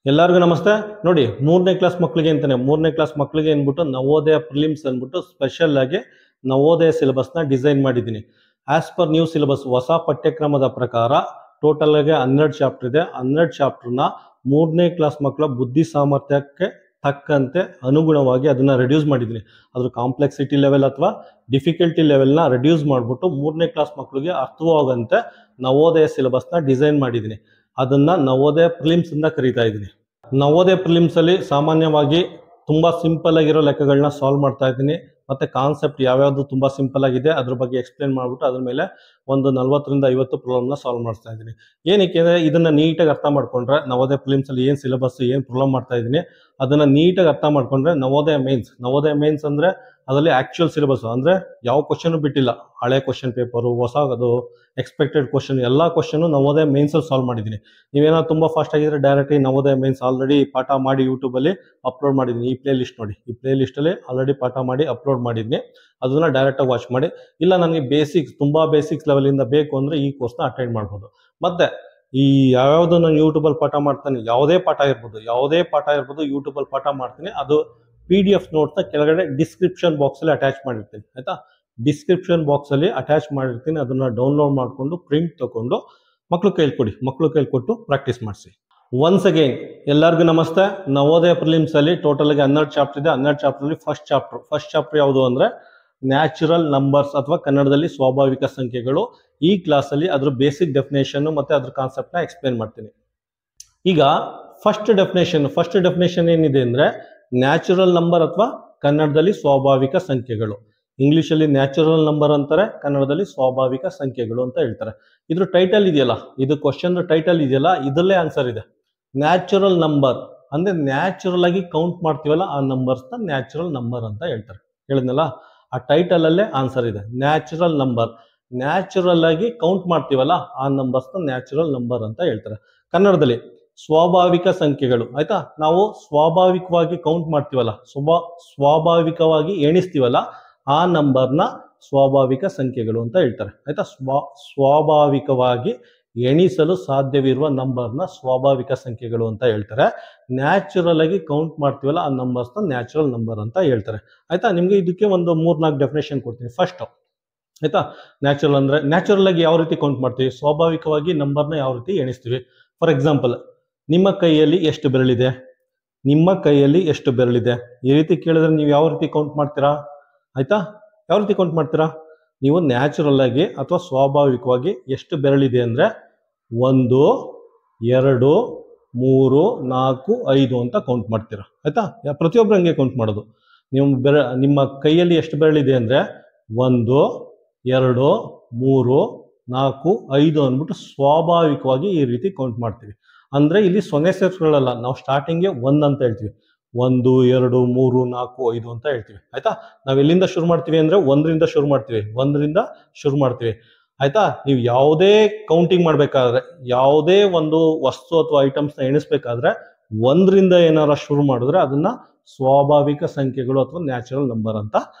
ಎಲ್ಲರಿಗೂ ನಮಸ್ತೆ. ನೋಡಿ, 3ನೇ ಕ್ಲಾಸ್ ಮಕ್ಕಳಿಗೆ ಅಂತಾನೆ 3ನೇ ಕ್ಲಾಸ್ ಮಕ್ಕಳಿಗೆ ಅಂದ್ಬಿಟ್ಟು ನವೋದಯ ಪ್ರಿಲಿಮ್ಸ್ ಅಂದ್ಬಿಟ್ಟು ಸ್ಪೆಷಲ್ ಆಗಿ ನವೋದಯ ಸಿಲೆಬಸ್ನ ಡಿಸೈನ್ ಮಾಡಿದ್ದೀನಿ. ಆಸ್ ಪರ್ ನ್ಯೂ ಸಿಲೆಬಸ್ ಹೊಸ ಪಠ್ಯಕ್ರಮದ ಪ್ರಕಾರ ಟೋಟಲ್ ಆಗಿ 12 ಚಾಪ್ಟರ್ ಇದೆ. 12 ಚಾಪ್ಟರ್ನ 3ನೇ ಕ್ಲಾಸ್ ಮಕ್ಕಳ ಬುದ್ಧಿ ಸಾಮರ್ಥ್ಯಕ್ಕೆ ತಕ್ಕಂತೆ ಅನುಗುಣವಾಗಿ ಅದನ್ನ ರೆಡ್ಯೂಸ್ ಮಾಡಿದ್ದೀನಿ. ಅದ್ರ ಕಾಂಪ್ಲೆಕ್ಸಿಟಿ ಲೆವೆಲ್ ಅಥವಾ ಡಿಫಿಕಲ್ಟಿ ಲೆವೆಲ್ನ ರೆಡ್ಯೂಸ್ ಮಾಡಿಬಿಟ್ಟು 3ನೇ ಕ್ಲಾಸ್ ಮಕ್ಕಳಿಗೆ ಅರ್ಥವಾಗಂತೆ ನವೋದಯ ಸಿಲೆಬಸ್ನ ಡಿಸೈನ್ ಮಾಡಿದ್ದೀನಿ. ಅದನ್ನ ನವೋದಯ ಪ್ರಿಲಿಮ್ಸ್ ಅಂತ ಕರೀತಾ ಇದ್ದೀನಿ. ನವೋದಯ ಪ್ರಿಲಿಮ್ಸ್ ಅಲ್ಲಿ ಸಾಮಾನ್ಯವಾಗಿ ತುಂಬಾ ಸಿಂಪಲ್ ಆಗಿರೋ ಲೆಕ್ಕಗಳನ್ನ ಸಾಲ್ವ್ ಮಾಡ್ತಾ ಇದ್ದೀನಿ. ಮತ್ತೆ ಕಾನ್ಸೆಪ್ಟ್ ಯಾವ್ಯಾವ್ದು ತುಂಬಾ ಸಿಂಪಲ್ ಆಗಿದೆ ಅದ್ರ ಬಗ್ಗೆ ಎಕ್ಸ್ಪ್ಲೇನ್ ಮಾಡ್ಬಿಟ್ಟು ಅದ್ರ ಮೇಲೆ ಒಂದು 40 ರಿಂದ 50 ಪ್ರಾಬ್ಲಮ್ನ ಸಾಲ್ವ್ ಮಾಡ್ತಾ ಇದ್ದೀನಿ. ಏನಕ್ಕೆ ಅಂದ್ರೆ ಇದನ್ನ ನೀಟಾಗಿ ಅರ್ಥ ಮಾಡ್ಕೊಂಡ್ರೆ ನವೋದಯ ಪ್ರಿಲಿಮ್ಸ್ ಅಲ್ಲಿ ಏನ್ ಸಿಲೆಬಸ್ ಏನ್ ಪ್ರಾಬ್ಲಮ್ ಮಾಡ್ತಾ ಇದ್ದೀನಿ ಅದನ್ನ ನೀಟಾಗಿ ಅರ್ಥ ಮಾಡ್ಕೊಂಡ್ರೆ ನವೋದಯ ಮೇನ್ಸ್ ಅಂದ್ರೆ ಅದರಲ್ಲಿ ಆಕ್ಚುಯಲ್ ಸಿಲೆಬಸ್ ಅಂದ್ರೆ ಯಾವ ಕ್ವಶನ್ ಬಿಟ್ಟಿಲ್ಲ. ಹಳೆ ಕ್ವಶನ್ ಪೇಪರು, ಹೊಸದು, ಎಕ್ಸ್ಪೆಕ್ಟೆಡ್ ಕ್ವಶನ್, ಎಲ್ಲ ಕ್ವಶನ್ ನವೋದಯ ಮೇನ್ಸ್ ಅಲ್ಲಿ ಸಾಲ್ವ್ ಮಾಡಿದ್ದೀನಿ. ನೀವೇನಾದ್ರು ತುಂಬಾ ಫಾಸ್ಟ್ ಆಗಿದ್ರೆ ಡೈರೆಕ್ಟ್ ನವೋದಯ ಮೇನ್ಸ್ ಆಲ್ರೆಡಿ ಪಾಠ ಮಾಡಿ ಯೂಟ್ಯೂಬ್ ಅಲ್ಲಿ ಅಪ್ಲೋಡ್ ಮಾಡಿದ್ದೀನಿ. ಈ ಪ್ಲೇ ಲಿಸ್ಟ್ ನೋಡಿ, ಈ ಪ್ಲೇ ಲಿಸ್ಟ್ ಅಲ್ಲಿ ಆಲ್ರೆಡಿ ಪಾಠ ಮಾಡಿ ಅಪ್ಲೋಡ್ ಮಾಡಿದ್ದೀನಿ. ಅದನ್ನ ಡೈರೆಕ್ಟ್ ಆಗಿ ವಾಚ್ ಮಾಡಿ. ಇಲ್ಲ ನನಗೆ ತುಂಬಾ ಬೇಸಿಕ್ಸ್ ಲೆವೆಲ್ ಇಂದ ಬೇಕು ಅಂದ್ರೆ ಈ ಕೋರ್ಸ್ನ ಅಟೆಂಡ್ ಮಾಡ್ಬೋದು. ಮತ್ತೆ ಈ ಯಾವ್ಯಾವ್ದು ನಾನು ಯೂಟ್ಯೂಬ್ ಅಲ್ಲಿ ಪಾಠ ಮಾಡ್ತೀನಿ, ಯಾವುದೇ ಪಾಠ ಇರ್ಬೋದು ಯೂಟ್ಯೂಬ್ ಅಲ್ಲಿ ಪಾಠ ಮಾಡ್ತೀನಿ. ಅದು PDF ನೋಟ್ನ ಕೆಳಗಡೆ ಡಿಸ್ಕ್ರಿಪ್ಷನ್ ಬಾಕ್ಸ್ ಅಲ್ಲಿ ಅಟ್ಯಾಚ್ ಮಾಡಿರ್ತೀನಿ. ಆಯ್ತಾ, ಡಿಸ್ಕ್ರಿಪ್ಷನ್ ಬಾಕ್ಸ್ ಅಲ್ಲಿ ಅಟ್ಯಾಚ್ ಮಾಡಿರ್ತೀನಿ. ಅದನ್ನ ಡೌನ್ಲೋಡ್ ಮಾಡ್ಕೊಂಡು ಪ್ರಿಂಟ್ ತಗೊಂಡು ಮಕ್ಳು ಕೇಳ್ಕೊಟ್ಟು ಪ್ರಾಕ್ಟೀಸ್ ಮಾಡಿಸಿ. ಒನ್ಸ್ ಅಗೈನ್ ಎಲ್ಲರಿಗೂ ನಮಸ್ತೆ. ನವೋದಯ ಪ್ರಿಲಿಮ್ಸ್ ಅಲ್ಲಿ ಟೋಟಲ್ ಆಗಿ 12 ಚಾಪ್ಟರ್ ಇದೆ. 12 ಚಾಪ್ಟರ್ ಅಲ್ಲಿ ಫಸ್ಟ್ ಚಾಪ್ಟರ್ ಯಾವುದು ಅಂದ್ರೆ ನ್ಯಾಚುರಲ್ ನಂಬರ್ಸ್ ಅಥವಾ ಕನ್ನಡದಲ್ಲಿ ಸ್ವಾಭಾವಿಕ ಸಂಖ್ಯೆಗಳು. ಈ ಕ್ಲಾಸ್ ಅಲ್ಲಿ ಅದ್ರ ಬೇಸಿಕ್ ಡೆಫಿನೇಷನ್ ಮತ್ತೆ ಅದ್ರ ಕಾನ್ಸೆಪ್ಟ್ ನ ಎಕ್ಸ್ಪ್ಲೇನ್ ಮಾಡ್ತೀನಿ. ಈಗ ಫಸ್ಟ್ ಡೆಫಿನೇಷನ್ ಏನಿದೆ ಅಂದ್ರೆ ನ್ಯಾಚುರಲ್ ನಂಬರ್ ಅಥವಾ ಕನ್ನಡದಲ್ಲಿ ಸ್ವಾಭಾವಿಕ ಸಂಖ್ಯೆಗಳು. ಇಂಗ್ಲಿಷ್ ಅಲ್ಲಿ ನ್ಯಾಚುರಲ್ ನಂಬರ್ ಅಂತಾರೆ, ಕನ್ನಡದಲ್ಲಿ ಸ್ವಾಭಾವಿಕ ಸಂಖ್ಯೆಗಳು ಅಂತ ಹೇಳ್ತಾರೆ. ಇದ್ರ ಟೈಟಲ್ ಇದೆಯಲ್ಲ, ಇದು ಕ್ವಶನ್ ಟೈಟಲ್ ಇದೆಯಲ್ಲ, ಇದರಲ್ಲೇ ಆನ್ಸರ್ ಇದೆ. ನ್ಯಾಚುರಲ್ ನಂಬರ್ ಅಂದ್ರೆ ನ್ಯಾಚುರಲ್ ಆಗಿ ಕೌಂಟ್ ಮಾಡ್ತೀವಲ್ಲ ಆ ನಂಬರ್ಸ್ ನ ನ್ಯಾಚುರಲ್ ನಂಬರ್ ಅಂತ ಹೇಳ್ತಾರೆ. ಹೇಳಿದ್ನಲ್ಲ, ಆ ಟೈಟಲ್ ಅಲ್ಲೇ ಆನ್ಸರ್ ಇದೆ. ನ್ಯಾಚುರಲ್ ನಂಬರ್, ನ್ಯಾಚುರಲ್ ಆಗಿ ಕೌಂಟ್ ಮಾಡ್ತೀವಲ್ಲ ಆ ನಂಬರ್ಸ್ ನ ನ್ಯಾಚುರಲ್ ನಂಬರ್ ಅಂತ ಹೇಳ್ತಾರೆ. ಕನ್ನಡದಲ್ಲಿ ಸ್ವಾಭಾವಿಕ ಸಂಖ್ಯೆಗಳು. ಆಯ್ತಾ, ನಾವು ಸ್ವಾಭಾವಿಕವಾಗಿ ಕೌಂಟ್ ಮಾಡ್ತೀವಲ್ಲ, ಸ್ವಾಭಾವಿಕವಾಗಿ ಎಣಿಸ್ತೀವಲ್ಲ ಆ ನಂಬರ್ನ ಸ್ವಾಭಾವಿಕ ಸಂಖ್ಯೆಗಳು ಅಂತ ಹೇಳ್ತಾರೆ. ಆಯ್ತಾ, ಸ್ವಾಭಾವಿಕವಾಗಿ ಎಣಿಸಲು ಸಾಧ್ಯವಿರುವ ನಂಬರ್ನ ಸ್ವಾಭಾವಿಕ ಸಂಖ್ಯೆಗಳು ಅಂತ ಹೇಳ್ತಾರೆ. ನ್ಯಾಚುರಲ್ ಆಗಿ ಕೌಂಟ್ ಮಾಡ್ತೀವಲ್ಲ ಆ ನಂಬರ್ಸ್ನ ನ್ಯಾಚುರಲ್ ನಂಬರ್ ಅಂತ ಹೇಳ್ತಾರೆ. ಆಯ್ತಾ, ನಿಮ್ಗೆ ಇದಕ್ಕೆ ಒಂದು 3-4 ಡೆಫಿನೇಷನ್ ಕೊಡ್ತೀನಿ. ಫಸ್ಟ್ ಆಯ್ತಾ, ನ್ಯಾಚುರಲ್ ಆಗಿ ಯಾವ ರೀತಿ ಕೌಂಟ್ ಮಾಡ್ತೀವಿ, ಸ್ವಾಭಾವಿಕವಾಗಿ ನಂಬರ್ನ ಯಾವ ರೀತಿ ಎಣಿಸ್ತೀವಿ. ಫಾರ್ ಎಕ್ಸಾಂಪಲ್, ನಿಮ್ಮ ಕೈಯಲ್ಲಿ ಎಷ್ಟು ಬೆರಳಿದೆ, ಈ ರೀತಿ ಕೇಳಿದ್ರೆ ನೀವು ಯಾವ ರೀತಿ ಕೌಂಟ್ ಮಾಡ್ತೀರಾ? ಆಯ್ತಾ, ಯಾವ ರೀತಿ ಕೌಂಟ್ ಮಾಡ್ತೀರಾ? ನೀವು ನ್ಯಾಚುರಲ್ ಆಗಿ ಅಥವಾ ಸ್ವಾಭಾವಿಕವಾಗಿ ಎಷ್ಟು ಬೆರಳಿದೆ ಅಂದ್ರೆ 1, 2, 3, 4, 5 ಅಂತ ಕೌಂಟ್ ಮಾಡ್ತೀರಾ. ಆಯ್ತಾ, ಪ್ರತಿಯೊಬ್ಬರು ಹಂಗೆ ಕೌಂಟ್ ಮಾಡೋದು. ನಿಮ್ಮ ಕೈಯಲ್ಲಿ ಎಷ್ಟು ಬೆರಳಿದೆ ಅಂದ್ರೆ 1, 2, 3, 4, 5 ಅಂದ್ಬಿಟ್ಟು ಸ್ವಾಭಾವಿಕವಾಗಿ ಈ ರೀತಿ ಕೌಂಟ್ ಮಾಡ್ತೀವಿ. ಅಂದ್ರೆ ಇಲ್ಲಿ 0 ಸೇರಿಸ್ಕೊಳ್ಳಲ್ಲ, ನಾವು ಸ್ಟಾರ್ಟಿಂಗ್ಗೆ 1 ಅಂತ ಹೇಳ್ತೀವಿ. 1, 2, 3, 4, 5 ಅಂತ ಹೇಳ್ತೀವಿ. ಆಯ್ತಾ, ನಾವ್ ಎಲ್ಲಿಂದ ಶುರು ಮಾಡ್ತೀವಿ ಅಂದ್ರೆ 1ರಿಂದ ಶುರು ಮಾಡ್ತೀವಿ. ಆಯ್ತಾ, ನೀವು ಯಾವುದೇ ಕೌಂಟಿಂಗ್ ಮಾಡ್ಬೇಕಾದ್ರೆ, ಯಾವುದೇ ಒಂದು ವಸ್ತು ಅಥವಾ ಐಟಮ್ಸ್ ನ ಎಣಿಸ್ಬೇಕಾದ್ರೆ 1ರಿಂದ ಏನಾರ ಶುರು ಮಾಡಿದ್ರೆ ಅದನ್ನ ಸ್ವಾಭಾವಿಕ ಸಂಖ್ಯೆಗಳು ಅಥವಾ ನ್ಯಾಚುರಲ್ ನಂಬರ್ ಅಂತ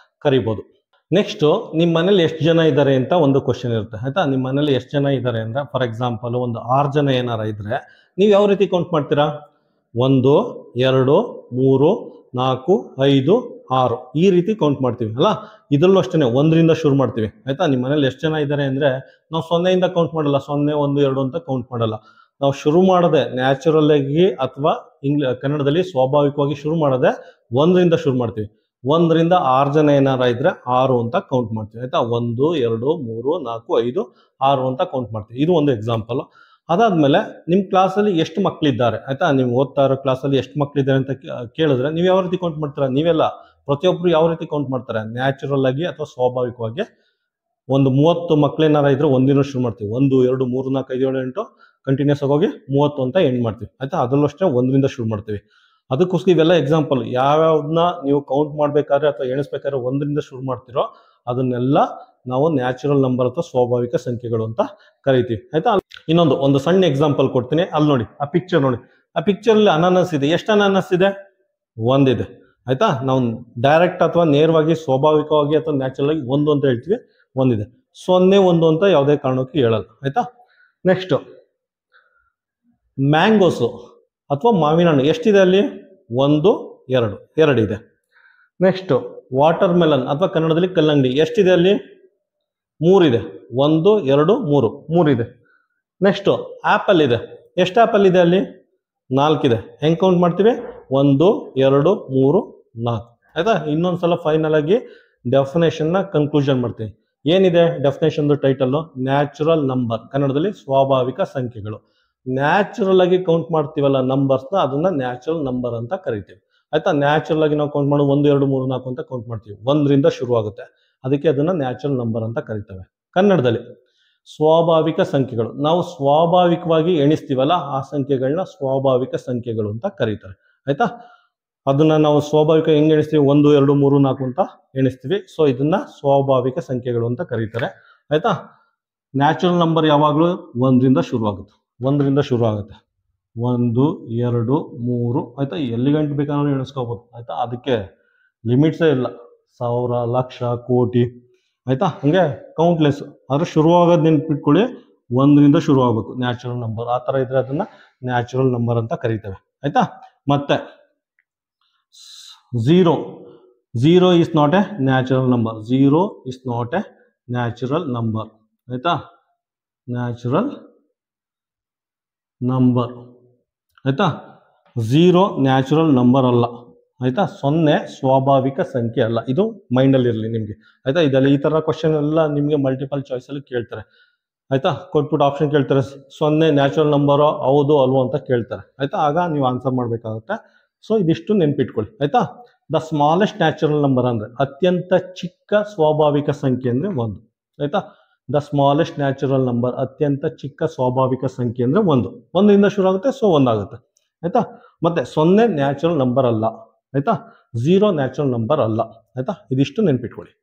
ಕರಿಬಹುದು. ನೆಕ್ಸ್ಟ್, ನಿಮ್ಮ ಮನೇಲಿ ಎಷ್ಟು ಜನ ಇದ್ದಾರೆ ಅಂತ ಒಂದು ಕ್ವಶನ್ ಇರುತ್ತೆ. ಆಯ್ತಾ, ನಿಮ್ಮ ಮನೇಲಿ ಎಷ್ಟು ಜನ ಇದ್ದಾರೆ ಅಂದ್ರೆ ಫಾರ್ ಎಕ್ಸಾಂಪಲ್ ಒಂದು 6 ಜನ ಏನಾರ ಇದ್ರೆ ನೀವು ಯಾವ ರೀತಿ ಕೌಂಟ್ ಮಾಡ್ತೀರಾ? 1, 2, 3, 4, 5, 6 ಈ ರೀತಿ ಕೌಂಟ್ ಮಾಡ್ತೀವಿ ಅಲ್ಲ. ಇದ್ರಲ್ಲೂ ಅಷ್ಟೇ 1ರಿಂದ ಶುರು ಮಾಡ್ತೀವಿ. ಆಯ್ತಾ, ನಿಮ್ಮ ಮನೇಲಿ ಎಷ್ಟು ಜನ ಇದ್ದಾರೆ ಅಂದ್ರೆ ನಾವು 0ಯಿಂದ ಕೌಂಟ್ ಮಾಡಲ್ಲ, 0, 1, 2 ಅಂತ ಕೌಂಟ್ ಮಾಡಲ್ಲ. ನಾವು ಶುರು ಮಾಡದೆ ನ್ಯಾಚುರಲ್ ಆಗಿ ಅಥವಾ ಕನ್ನಡದಲ್ಲಿ ಸ್ವಾಭಾವಿಕವಾಗಿ ಶುರು ಮಾಡದೆ 1ರಿಂದ ಶುರು ಮಾಡ್ತೀವಿ. 1ರಿಂದ 6 ಜನ ಏನಾರ ಇದ್ರೆ 6 ಅಂತ ಕೌಂಟ್ ಮಾಡ್ತೀವಿ. ಆಯ್ತಾ, 1, 2, 3, 4, 5, 6 ಅಂತ ಕೌಂಟ್ ಮಾಡ್ತೀವಿ. ಇದು ಒಂದು ಎಕ್ಸಾಂಪಲ್. ಅದಾದ್ಮೇಲೆ ನಿಮ್ ಕ್ಲಾಸಲ್ಲಿ ಎಷ್ಟು ಮಕ್ಕಳಿದ್ದಾರೆ, ಆಯ್ತಾ, ನೀವು ಓದ್ತಾ ಇರೋ ಕ್ಲಾಸಲ್ಲಿ ಎಷ್ಟು ಮಕ್ಕಳಿದ್ದಾರೆ ಅಂತ ಕೇಳಿದ್ರೆ ನೀವು ಯಾವ ರೀತಿ ಕೌಂಟ್ ಮಾಡ್ತೀರಾ? ನೀವೆಲ್ಲ ಪ್ರತಿಯೊಬ್ರು ಯಾವ ರೀತಿ ಕೌಂಟ್ ಮಾಡ್ತಾರೆ? ನ್ಯಾಚುರಲ್ ಆಗಿ ಅಥವಾ ಸ್ವಾಭಾವಿಕವಾಗಿ ಒಂದು 30 ಮಕ್ಕಳೇನಾರ ಇದ್ರೆ 1ದಿಂದ ಶುರು ಮಾಡ್ತೀವಿ. 1, 2, 3, 4, 5, 7, 8 ಕಂಟಿನ್ಯೂಸ್ ಆಗಿ 30 ಅಂತ ಎಂಡ್ ಮಾಡ್ತೀವಿ. ಆಯ್ತಾ, ಅದರಲ್ಲೂ ಅಷ್ಟೇ 1ರಿಂದ ಶುರು ಮಾಡ್ತೀವಿ. ಅದಕ್ಕೋಸ್ಕರ ಇವೆಲ್ಲ ಎಕ್ಸಾಂಪಲ್. ಯಾವ್ಯಾವ್ದನ್ನ ನೀವು ಕೌಂಟ್ ಮಾಡ್ಬೇಕಾದ್ರೆ ಅಥವಾ ಎಣಿಸ್ಬೇಕಾದ್ರೆ 1ರಿಂದ ಶುರು ಮಾಡ್ತಿರೋ ಅದನ್ನೆಲ್ಲ ನಾವು ನ್ಯಾಚುರಲ್ ನಂಬರ್ ಅಥವಾ ಸ್ವಾಭಾವಿಕ ಸಂಖ್ಯೆಗಳು ಅಂತ ಕರಿತೀವಿ. ಆಯ್ತಾ, ಒಂದು ಸಣ್ಣ ಎಕ್ಸಾಂಪಲ್ ಕೊಡ್ತೀನಿ. ಅಲ್ಲಿ ನೋಡಿ, ಆ ಪಿಕ್ಚರ್ ನೋಡಿ. ಆ ಪಿಕ್ಚರ್ ಅಲ್ಲಿ ಅನಾನಸ್ ಇದೆ. ಎಷ್ಟು ಅನಾನಸ್ ಇದೆ? 1 ಇದೆ. ಆಯ್ತಾ, ನಾವು ಡೈರೆಕ್ಟ್ ಅಥವಾ ನೇರವಾಗಿ ಸ್ವಾಭಾವಿಕವಾಗಿ ಅಥವಾ ನ್ಯಾಚುರಲ್ ಆಗಿ 1 ಅಂತ ಹೇಳ್ತೀವಿ. 1 ಇದೆ. 0, 1 ಅಂತ ಯಾವುದೇ ಕಾರಣಕ್ಕೂ ಹೇಳಲ್ಲ. ಆಯ್ತಾ, ನೆಕ್ಸ್ಟ್ ಮ್ಯಾಂಗೋಸು. ಅಥವಾ ಮಾವಿನ ಹಣ್ಣು ಎಷ್ಟಿದೆ ಅಲ್ಲಿ? 1 2 ಇದೆ. ನೆಕ್ಸ್ಟ್ ವಾಟರ್ ಮೆಲನ್ ಅಥವಾ ಕನ್ನಡದಲ್ಲಿ ಕಲ್ಲಂಗಡಿ ಎಷ್ಟಿದೆ ಅಲ್ಲಿ? 3 ಇದೆ. 1 2 3 ಇದೆ. ನೆಕ್ಸ್ಟ್ ಆಪಲ್ ಇದೆ. ಎಷ್ಟು ಆಪಲ್ ಇದೆ ಅಲ್ಲಿ? 4 ಇದೆ. ಹೆಂಗ್ ಕೌಂಟ್ ಮಾಡ್ತೀವಿ? 1 2 3 4. ಆಯ್ತಾ? ಇನ್ನೊಂದ್ಸಲ ಫೈನಲ್ ಆಗಿ ಡೆಫಿನೇಷನ್ ನ ಕನ್ಕ್ಲೂಷನ್ ಮಾಡ್ತೀವಿ. ಏನಿದೆ ಡೆಫಿನೇಷನ್ ಟೈಟಲ್? ನ್ಯಾಚುರಲ್ ನಂಬರ್, ಕನ್ನಡದಲ್ಲಿ ಸ್ವಾಭಾವಿಕ ಸಂಖ್ಯೆಗಳು. ನ್ಯಾಚುರಲ್ ಆಗಿ ಕೌಂಟ್ ಮಾಡ್ತೀವಲ್ಲ ನಂಬರ್ಸ್ನ, ಅದನ್ನ ನ್ಯಾಚುರಲ್ ನಂಬರ್ ಅಂತ ಕರಿತೀವಿ. ಆಯ್ತಾ? ನ್ಯಾಚುರಲ್ ಆಗಿ ನಾವು ಕೌಂಟ್ ಮಾಡೋದು 1 2 3 4 ಅಂತ ಕೌಂಟ್ ಮಾಡ್ತೀವಿ. 1ರಿಂದ ಶುರು ಆಗುತ್ತೆ, ಅದಕ್ಕೆ ಅದನ್ನ ನ್ಯಾಚುರಲ್ ನಂಬರ್ ಅಂತ ಕರಿತೇವೆ. ಕನ್ನಡದಲ್ಲಿ ಸ್ವಾಭಾವಿಕ ಸಂಖ್ಯೆಗಳು, ನಾವು ಸ್ವಾಭಾವಿಕವಾಗಿ ಎಣಿಸ್ತೀವಲ್ಲ ಆ ಸಂಖ್ಯೆಗಳನ್ನ ಸ್ವಾಭಾವಿಕ ಸಂಖ್ಯೆಗಳು ಅಂತ ಕರೀತಾರೆ. ಆಯ್ತಾ? ಅದನ್ನ ನಾವು ಸ್ವಾಭಾವಿಕ ಹೆಂಗ್ ಎಣಿಸ್ತೀವಿ? 1 2 3 4 ಅಂತ ಎಣಿಸ್ತೀವಿ. ಸೊ ಇದನ್ನ ಸ್ವಾಭಾವಿಕ ಸಂಖ್ಯೆಗಳು ಅಂತ ಕರೀತಾರೆ. ಆಯ್ತಾ? ನ್ಯಾಚುರಲ್ ನಂಬರ್ ಯಾವಾಗಲೂ 1ರಿಂದ ಶುರು ಆಗುತ್ತೆ. 1ರಿಂದ ಶುರು ಆಗುತ್ತೆ. 1 2 3. ಆಯ್ತಾ? ಎಲ್ಲಿ ಗಂಟೆ ಬೇಕಾದ್ರೂ ಎಣಿಸ್ಕೋಬಹುದು. ಆಯ್ತಾ? ಅದಕ್ಕೆ ಲಿಮಿಟ್ಸೇ ಇಲ್ಲ. 1000 ಲಕ್ಷ ಕೋಟಿ. ಆಯ್ತಾ? ಹಂಗೆ ಕೌಂಟ್ಲೆಸ್. ಆದ್ರೆ ಶುರುವಾಗೋದು ನೆನ್ಪಿಟ್ಕೊಳ್ಳಿ, 1ರಿಂದ ಶುರು ಆಗ್ಬೇಕು ನ್ಯಾಚುರಲ್ ನಂಬರ್. ಆ ತರ ಇದ್ರೆ ಅದನ್ನ ನ್ಯಾಚುರಲ್ ನಂಬರ್ ಅಂತ ಕರೀತೇವೆ. ಆಯ್ತಾ? ಮತ್ತೆ 0 is not a natural number. 0 is not a natural number. ಆಯ್ತಾ? Natural number. ಆಯ್ತಾ? 0 ನ್ಯಾಚುರಲ್ ನಂಬರ್ ಅಲ್ಲ. ಆಯ್ತಾ? 0 ಸ್ವಾಭಾವಿಕ ಸಂಖ್ಯೆ ಅಲ್ಲ. ಇದು ಮೈಂಡಲ್ಲಿ ಇರಲಿ ನಿಮಗೆ. ಆಯ್ತಾ? ಇದೆಲ್ಲ ಈ ತರ ಕ್ವಶನ್ ಎಲ್ಲ ನಿಮಗೆ ಮಲ್ಟಿಪಲ್ ಚಾಯ್ಸ್ ಅಲ್ಲಿ ಕೇಳ್ತಾರೆ. ಆಯ್ತಾ? ಕೊಟ್ಬಿಟ್ಟು ಆಪ್ಷನ್ ಕೇಳ್ತಾರೆ, 0 ನ್ಯಾಚುರಲ್ ನಂಬರ್ ಹೌದು ಅಲ್ವೋ ಅಂತ ಕೇಳ್ತಾರೆ. ಆಯ್ತಾ? ಆಗ ನೀವು ಆನ್ಸರ್ ಮಾಡ್ಬೇಕಾಗುತ್ತೆ. ಸೊ ಇದಿಷ್ಟು ನೆನ್ಪಿಟ್ಕೊಳ್ಳಿ. ಆಯ್ತಾ? ದ ಸ್ಮಾಲೆಸ್ಟ್ ನ್ಯಾಚುರಲ್ ನಂಬರ್ ಅಂದ್ರೆ ಅತ್ಯಂತ ಚಿಕ್ಕ ಸ್ವಾಭಾವಿಕ ಸಂಖ್ಯೆ ಅಂದ್ರೆ 1. ಆಯ್ತಾ? ದ ಸ್ಮಾಲೆಸ್ಟ್ ನ್ಯಾಚುರಲ್ ನಂಬರ್, ಅತ್ಯಂತ ಚಿಕ್ಕ ಸ್ವಾಭಾವಿಕ ಸಂಖ್ಯೆ ಅಂದ್ರೆ 1. 1ರಿಂದ ಶುರು ಆಗುತ್ತೆ, ಸೊ 1 ಆಗುತ್ತೆ. ಆಯ್ತಾ? ಮತ್ತೆ 0 ನ್ಯಾಚುರಲ್ ನಂಬರ್ ಅಲ್ಲ. ಆಯ್ತಾ? 0 ನ್ಯಾಚುರಲ್ ನಂಬರ್ ಅಲ್ಲ. ಆಯ್ತಾ? ಇದಿಷ್ಟು ನೆನ್ಪಿಟ್ಕೊಳ್ಳಿ.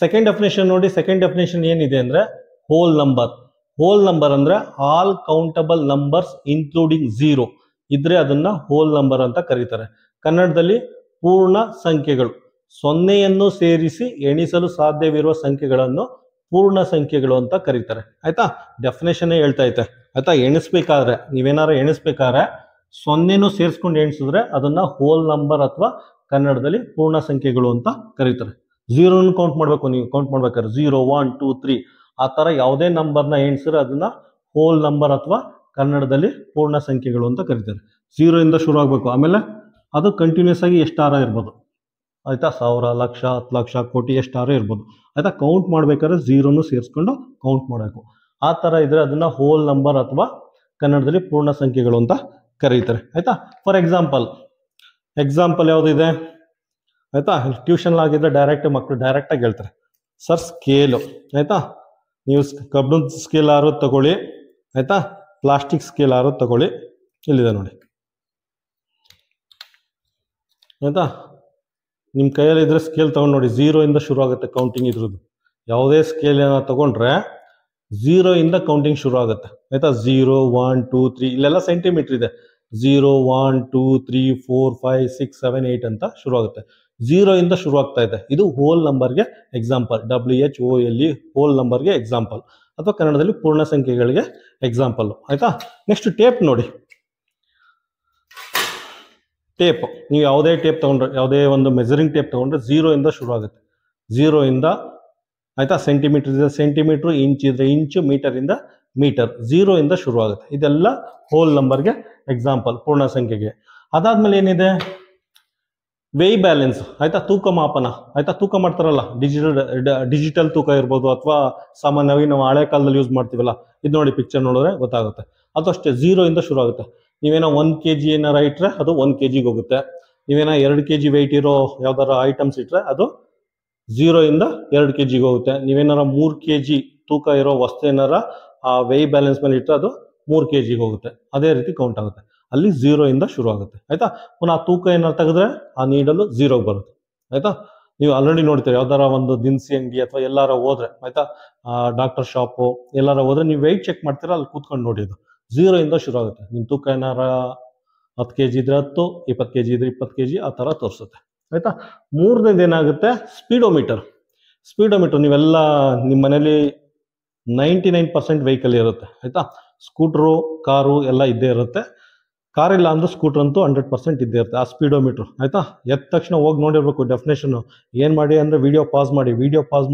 ಸೆಕೆಂಡ್ ಡೆಫಿನೇಷನ್ ನೋಡಿ. ಸೆಕೆಂಡ್ ಡೆಫಿನೇಷನ್ ಏನಿದೆ ಅಂದ್ರೆ ಹೋಲ್ ನಂಬರ್. ಹೋಲ್ ನಂಬರ್ ಅಂದ್ರೆ ಆಲ್ ಕೌಂಟಬಲ್ ನಂಬರ್ಸ್ ಇನ್ಕ್ಲೂಡಿಂಗ್ 0 ಇದ್ರೆ ಅದನ್ನ ಹೋಲ್ ನಂಬರ್ ಅಂತ ಕರೀತಾರೆ. ಕನ್ನಡದಲ್ಲಿ ಪೂರ್ಣ ಸಂಖ್ಯೆಗಳು. 0ಯನ್ನು ಸೇರಿಸಿ ಎಣಿಸಲು ಸಾಧ್ಯವಿರುವ ಸಂಖ್ಯೆಗಳನ್ನು ಪೂರ್ಣ ಸಂಖ್ಯೆಗಳು ಅಂತ ಕರೀತಾರೆ. ಆಯ್ತಾ? ಡೆಫಿನೇಷನ್ ಹೇಳ್ತಾ ಐತೆ. ಆಯ್ತಾ? ಎಣಿಸ್ಬೇಕಾದ್ರೆ, ನೀವೇನಾರು ಎಣಿಸ್ಬೇಕಾದ್ರೆ 0ನು ಸೇರಿಸ್ಕೊಂಡು ಎಣಿಸಿದ್ರೆ ಅದನ್ನ ಹೋಲ್ ನಂಬರ್ ಅಥವಾ ಕನ್ನಡದಲ್ಲಿ ಪೂರ್ಣ ಸಂಖ್ಯೆಗಳು ಅಂತ ಕರೀತಾರೆ. 0ನ ಕೌಂಟ್ ಮಾಡ್ಬೇಕು. ನೀವು ಕೌಂಟ್ ಮಾಡ್ಬೇಕಾದ್ರೆ 0 1 2 3 ಆ ತರ ಯಾವುದೇ ನಂಬರ್ನ ಎಣಿಸಿದ್ರೆ ಅದನ್ನ ಹೋಲ್ ನಂಬರ್ ಅಥವಾ ಕನ್ನಡದಲ್ಲಿ ಪೂರ್ಣ ಸಂಖ್ಯೆಗಳು ಅಂತ ಕರೀತಾರೆ. 0 ಇಂದ ಶುರು ಆಗ್ಬೇಕು. ಆಮೇಲೆ ಅದು ಕಂಟಿನ್ಯೂಸ್ ಆಗಿ ಎಷ್ಟಾರ ಇರ್ಬೋದು. ಆಯ್ತಾ? 1000 ಲಕ್ಷ 10 ಲಕ್ಷ ಕೋಟಿ ಎಷ್ಟಾರ ಇರ್ಬೋದು. ಆಯ್ತಾ? ಕೌಂಟ್ ಮಾಡ್ಬೇಕಾದ್ರೆ 0ನು ಸೇರಿಸ್ಕೊಂಡು ಕೌಂಟ್ ಮಾಡಬೇಕು. ಆ ತರ ಇದ್ರೆ ಅದನ್ನ ಹೋಲ್ ನಂಬರ್ ಅಥವಾ ಕನ್ನಡದಲ್ಲಿ ಪೂರ್ಣ ಸಂಖ್ಯೆಗಳು ಅಂತ ಕರೀತಾರೆ. ಆಯ್ತಾ? ಫಾರ್ ಎಕ್ಸಾಂಪಲ್ ಯಾವ್ದಿದೆ? ಆಯ್ತಾ? ಟ್ಯೂಷನ್ ಆಗಿದ್ರೆ ಮಕ್ಕಳು ಡೈರೆಕ್ಟ್ ಆಗಿ ಹೇಳ್ತಾರೆ, ಸರ್ ಸ್ಕೇಲು. ಆಯ್ತಾ? ನೀವು ಕಬ್ಬಿಣದ ಸ್ಕೇಲ್ ಆರು ತಗೊಳ್ಳಿ. ಆಯ್ತಾ? ಪ್ಲಾಸ್ಟಿಕ್ ಸ್ಕೇಲ್ ಆರು ತಗೊಳ್ಳಿ. ಇಲ್ಲಿದೆ ನೋಡಿ. ಆಯ್ತಾ? ನಿಮ್ಮ ಕೈಯಲ್ಲಿ ಇದ್ರೆ ಸ್ಕೇಲ್ ತಗೊಂಡು ನೋಡಿ. 0 ಇಂದ ಶುರು ಆಗುತ್ತೆ ಕೌಂಟಿಂಗ್ ಇದ್ರದ್ದು. ಯಾವುದೇ ಸ್ಕೇಲ್ ಏನೋ ತಗೊಂಡ್ರೆ 0 ಇಂದ ಕೌಂಟಿಂಗ್ ಶುರು ಆಗುತ್ತೆ. ಆಯ್ತಾ? 0 1 2 3 ಇಲ್ಲೆಲ್ಲ ಸೆಂಟಿಮೀಟರ್ ಇದೆ. 0 1 2 3 4 5 6 7 8 ಅಂತ ಶುರು ಆಗುತ್ತೆ. 0 ಇಂದ ಶುರು ಆಗ್ತಾ ಇದೆ. ಇದು ಹೋಲ್ ನಂಬರ್ಗೆ ಎಕ್ಸಾಂಪಲ್. WHOLE ಹೋಲ್ ನಂಬರ್ಗೆ ಎಕ್ಸಾಂಪಲ್ ಅಥವಾ ಕನ್ನಡದಲ್ಲಿ ಪೂರ್ಣ ಸಂಖ್ಯೆಗಳಿಗೆ ಎಕ್ಸಾಂಪಲ್. ಆಯ್ತಾ? ನೆಕ್ಸ್ಟ್ ಟೇಪ್ ನೋಡಿ. ಟೇಪ್, ನೀವು ಯಾವುದೇ ಟೇಪ್ ತಗೊಂಡ್ರೆ, ಯಾವುದೇ ಒಂದು ಮೆಜರಿಂಗ್ ಟೇಪ್ ತಗೊಂಡ್ರೆ 0 ಇಂದ ಶುರು ಆಗುತ್ತೆ. 0 ಇಂದ ಆಯ್ತಾ? ಸೆಂಟಿಮೀಟರ್ ಇದ್ರೆ ಸೆಂಟಿಮೀಟರ್, ಇಂಚ್ ಇದ್ರೆ ಇಂಚು, ಮೀಟರ್ ಇಂದ ಮೀಟರ್. 0 ಇಂದ ಶುರು ಆಗುತ್ತೆ. ಇದೆಲ್ಲ ಹೋಲ್ ನಂಬರ್ಗೆ ಎಕ್ಸಾಂಪಲ್, ಪೂರ್ಣ ಸಂಖ್ಯೆಗೆ. ಅದಾದ್ಮೇಲೆ ಏನಿದೆ? Weigh balance. ಆಯ್ತಾ? ತೂಕ ಮಾಪನ. ಆಯ್ತಾ? ತೂಕ ಮಾಡ್ತಾರಲ್ಲ, ಡಿಜಿಟಲ್ ತೂಕ ಇರ್ಬೋದು ಅಥವಾ ಸಾಮಾನ್ಯವಾಗಿ ನಾವು ಹಳೆ ಕಾಲದಲ್ಲಿ ಯೂಸ್ ಮಾಡ್ತೀವಲ್ಲ, ಇದು ನೋಡಿ ಪಿಕ್ಚರ್ ನೋಡಿದ್ರೆ ಗೊತ್ತಾಗುತ್ತೆ. ಅದು ಅಷ್ಟೇ 0 ಇಂದ ಶುರು ಆಗುತ್ತೆ. ನೀವೇನೋ 1 kg ಏನಾರ ಇಟ್ರೆ ಅದು 1 kg ಹೋಗುತ್ತೆ. ನೀವೇನೋ 2 kg ವೆಯ್ಟ್ ಇರೋ ಯಾವ್ದಾರ ಐಟಮ್ಸ್ ಇಟ್ರೆ ಅದು 0 ಇಂದ 2 kg ಹೋಗುತ್ತೆ. ನೀವೇನಾರ 3 kg ತೂಕ ಇರೋ ವಸ್ತು ಏನಾರ ಆ ವೇಯ್ ಬ್ಯಾಲೆನ್ಸ್ ಮೇಲೆ ಇಟ್ಟರೆ ಅದು 3 kg ಹೋಗುತ್ತೆ. ಅದೇ ರೀತಿ ಕೌಂಟ್ ಆಗುತ್ತೆ. ಅಲ್ಲಿ 0 ಇಂದ ಶುರು ಆಗುತ್ತೆ. ಆಯ್ತಾ? ಪುನಃ ತೂಕ ಏನಾರು ತೆಗೆದ್ರೆ ಆ ನೀಡಲು 0 ಬರುತ್ತೆ. ಆಯ್ತಾ? ನೀವು ಆಲ್ರೆಡಿ ನೋಡ್ತೀರಿ, ಯಾವ್ದಾರ ಒಂದು ದಿನಸಿ ಅಂಗಡಿ ಅಥವಾ ಎಲ್ಲಾರ ಹೋದ್ರೆ, ಆಯ್ತಾ, ಡಾಕ್ಟರ್ ಶಾಪು ಎಲ್ಲಾರ ಹೋದ್ರೆ ನೀವು ವೆಯ್ಟ್ ಚೆಕ್ ಮಾಡ್ತೀರಾ, ಅಲ್ಲಿ ಕೂತ್ಕೊಂಡು ನೋಡಿ. ಅದು 0 ಇಂದ ಶುರು ಆಗುತ್ತೆ. ನಿಮ್ಮ ತೂಕ ಏನಾರ 10 kg ಇದ್ರೆ 10, 20 kg ಇದ್ರೆ 20 kg ಆ ತರ ತೋರಿಸುತ್ತೆ. ಆಯ್ತಾ? ಮೂರನೇದು ಏನಾಗುತ್ತೆ? ಸ್ಪೀಡೋಮೀಟರ್. ನೀವೆಲ್ಲ ನಿಮ್ಮ ಮನೇಲಿ 99% ವೆಹಿಕಲ್ ಇರುತ್ತೆ. ಆಯ್ತಾ? ಸ್ಕೂಟ್ರು, ಕಾರು ಎಲ್ಲ ಇದ್ದೇ ಇರುತ್ತೆ. ಕಾರ್ ಇಲ್ಲ ಅಂದ್ರೆ ಸ್ಕೂಟರ್ ಅಂತೂ 100% ಇದ್ದೇ ಇರುತ್ತೆ. ಆ ಸ್ಪೀಡೋಮೀಟ್ರ್ ಆಯ್ತಾ, ಎದ್ದ ತಕ್ಷಣ ಹೋಗಿ ನೋಡಿರ್ಬೇಕು ಡೆಫಿನೇಷನ್. ಏನು ಮಾಡಿ ಅಂದರೆ ವಿಡಿಯೋ ಪಾಸ್